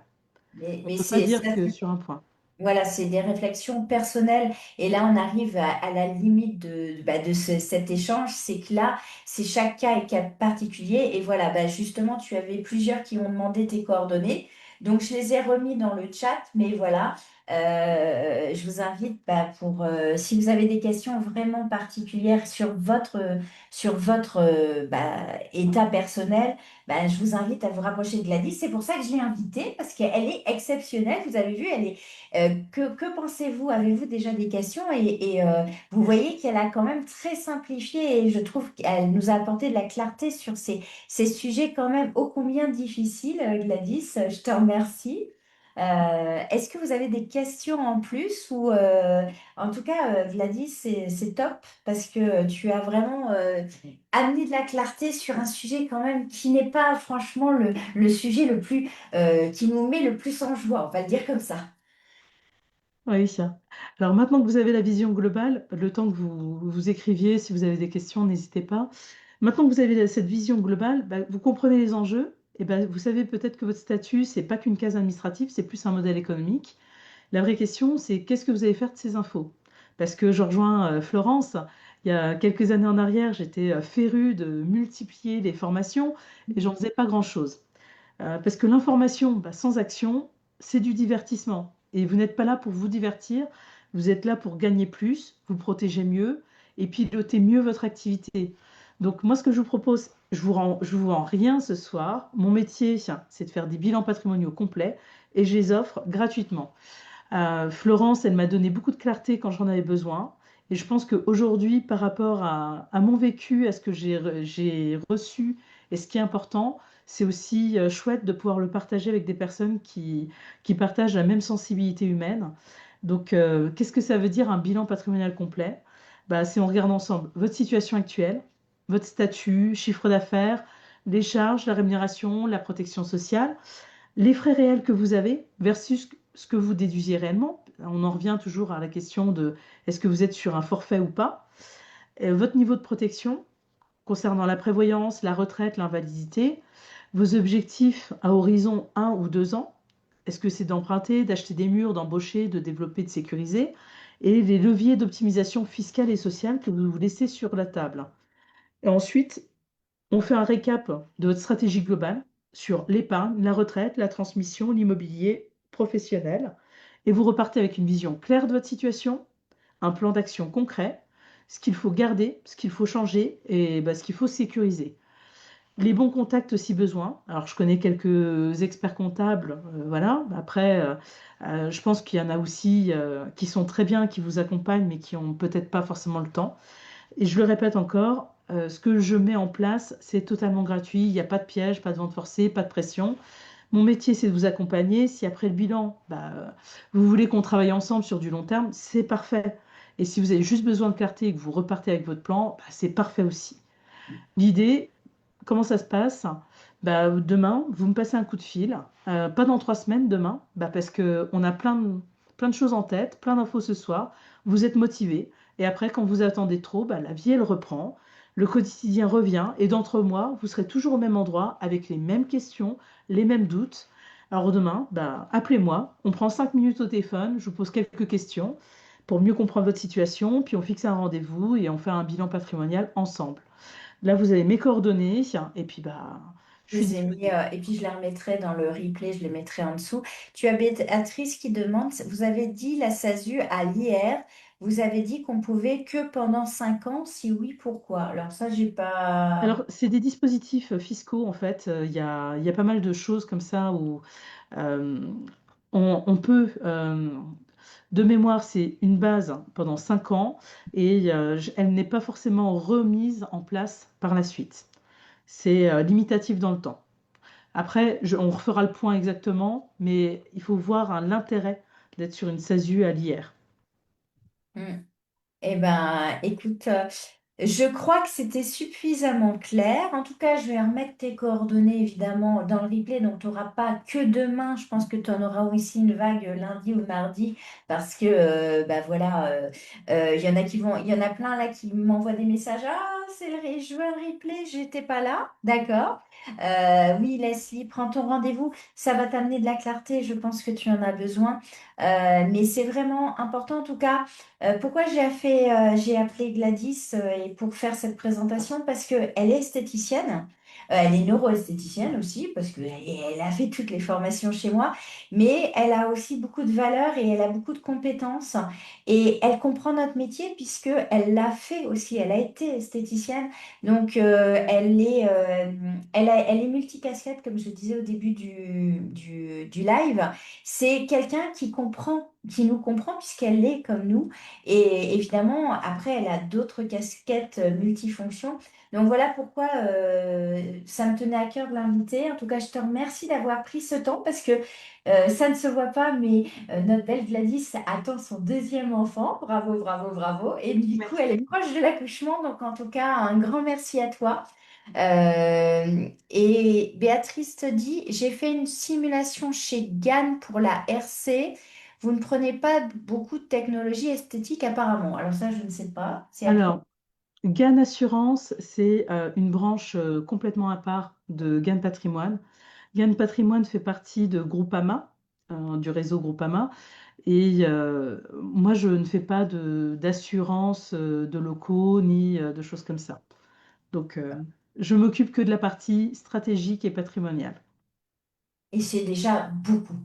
On ne Mais peut pas c'est dire ça. que sur un point. Voilà, c'est des réflexions personnelles. Et là, on arrive à la limite de cet échange. C'est que là, c'est chaque cas est cas particulier. Et voilà, justement, tu avais plusieurs qui ont demandé tes coordonnées. Donc, je les ai remis dans le chat. Mais voilà, je vous invite si vous avez des questions vraiment particulières sur votre état personnel, je vous invite à vous rapprocher de Gladys. C'est pour ça que je l'ai invitée, parce qu'elle est exceptionnelle. Vous avez vu, elle est que pensez-vous? Avez-vous déjà des questions? Vous voyez qu'elle a quand même très simplifié et je trouve qu'elle nous a apporté de la clarté sur ces sujets quand même ô combien difficiles, Gladys. Je te remercie. Est-ce que vous avez des questions en plus ou en tout cas, Gladys, c'est top parce que tu as vraiment amené de la clarté sur un sujet quand même qui n'est pas franchement le sujet le plus qui nous met le plus en joie, on va le dire comme ça. Oui, ça. Alors maintenant que vous avez la vision globale, le temps que vous écriviez, si vous avez des questions, n'hésitez pas. Maintenant que vous avez cette vision globale, vous comprenez les enjeux, et vous savez peut-être que votre statut, c'est pas qu'une case administrative, c'est plus un modèle économique. La vraie question, c'est qu'est-ce que vous allez faire de ces infos? Parce que je rejoins Florence, il y a quelques années en arrière, j'étais férue de multiplier les formations et j'en faisais pas grand-chose. Parce que l'information, sans action, c'est du divertissement. Et vous n'êtes pas là pour vous divertir, vous êtes là pour gagner plus, vous protéger mieux et piloter mieux votre activité. Donc moi, ce que je vous propose, je vous vends rien ce soir. Mon métier, c'est de faire des bilans patrimoniaux complets et je les offre gratuitement. Florence, elle m'a donné beaucoup de clarté quand j'en avais besoin. Et je pense qu'aujourd'hui, par rapport à mon vécu, à ce que j'ai reçu et ce qui est important, c'est aussi chouette de pouvoir le partager avec des personnes qui partagent la même sensibilité humaine. Donc, qu'est-ce que ça veut dire un bilan patrimonial complet? C'est on regarde ensemble votre situation actuelle, votre statut, chiffre d'affaires, les charges, la rémunération, la protection sociale les frais réels que vous avez versus ce que vous déduisez réellement. On en revient toujours à la question de est-ce que vous êtes sur un forfait ou pas. Votre niveau de protection concernant la prévoyance, la retraite, l'invalidité, vos objectifs à horizon 1 ou 2 ans. Est-ce que c'est d'emprunter, d'acheter des murs, d'embaucher, de développer, de sécuriser? Et les leviers d'optimisation fiscale et sociale que vous vous laissez sur la table. Et ensuite, on fait un récap de votre stratégie globale sur l'épargne, la retraite, la transmission, l'immobilier professionnel. Et vous repartez avec une vision claire de votre situation, un plan d'action concret, ce qu'il faut garder, ce qu'il faut changer et ce qu'il faut sécuriser. Les bons contacts si besoin. Alors, je connais quelques experts comptables, voilà. Après, je pense qu'il y en a aussi qui sont très bien, qui vous accompagnent, mais qui ont peut-être pas forcément le temps. Et je le répète encore, ce que je mets en place, c'est totalement gratuit. Il n'y a pas de piège, pas de vente forcée, pas de pression. Mon métier, c'est de vous accompagner. Si après le bilan, vous voulez qu'on travaille ensemble sur du long terme, c'est parfait. Et si vous avez juste besoin de clarté et que vous repartez avec votre plan, c'est parfait aussi. L'idée, comment ça se passe? Demain, vous me passez un coup de fil. Pas dans 3 semaines, demain, parce qu'on a plein de choses en tête, plein d'infos ce soir. Vous êtes motivé. Et après, quand vous attendez trop, la vie, elle reprend. Le quotidien revient. Et dans 3 mois, vous serez toujours au même endroit avec les mêmes questions, les mêmes doutes. Alors demain, appelez-moi. On prend 5 minutes au téléphone. Je vous pose quelques questions pour mieux comprendre votre situation. Puis on fixe un rendez-vous et on fait un bilan patrimonial ensemble. Là, vous avez mes coordonnées et puis je Je suis les ai mis, disponible. et puis je les remettrai dans le replay, je les mettrai en dessous. Tu as Béatrice qui demande, vous avez dit la SASU à l'IR, vous avez dit qu'on pouvait que pendant 5 ans, si oui, pourquoi? Alors ça, j'ai pas... Alors, c'est des dispositifs fiscaux, en fait. Il y a pas mal de choses comme ça où euh, on peut, de mémoire, c'est une base pendant 5 ans et elle n'est pas forcément remise en place par la suite. C'est limitatif dans le temps. Après, on refera le point exactement, mais il faut voir hein, l'intérêt d'être sur une SASU à l'IR. Hmm. Eh ben, écoute, je crois que c'était suffisamment clair. En tout cas, je vais remettre tes coordonnées évidemment dans le replay, donc tu n'auras pas que demain. Je pense que tu en auras aussi une vague lundi ou mardi parce que voilà, il y en a plein là qui m'envoient des messages. Ah, je veux un replay, j'étais pas là. D'accord. Oui, Leslie, prends ton rendez-vous. Ça va t'amener de la clarté. Je pense que tu en as besoin. Mais c'est vraiment important en tout cas. Pourquoi j'ai appelé Gladys et pour faire cette présentation? Parce qu'elle est esthéticienne, elle est neuroesthéticienne aussi, parce qu'elle a fait toutes les formations chez moi, mais elle a aussi beaucoup de valeurs et elle a beaucoup de compétences et elle comprend notre métier puisque elle l'a fait aussi, elle a été esthéticienne, donc elle est multicasquette, comme je disais au début du live. C'est quelqu'un qui comprend, qui nous comprend puisqu'elle est comme nous. Et évidemment, après, elle a d'autres casquettes multifonctions. Donc voilà pourquoi ça me tenait à cœur de l'inviter. En tout cas, je te remercie d'avoir pris ce temps parce que ça ne se voit pas, mais notre belle Gladys attend son deuxième enfant. Bravo, bravo, bravo. Et du coup, elle est Merci. proche de l'accouchement. Donc en tout cas, un grand merci à toi. Et Béatrice te dit, j'ai fait une simulation chez Gann pour la RC. Vous ne prenez pas beaucoup de technologie esthétique apparemment. Alors ça, je ne sais pas. C'est à toi. Alors, GAN Assurance, c'est une branche complètement à part de GAN Patrimoine. GAN Patrimoine fait partie de Groupama, du réseau Groupama. Et moi, je ne fais pas d'assurance de locaux ni de choses comme ça. Donc, je m'occupe que de la partie stratégique et patrimoniale. Et c'est déjà beaucoup.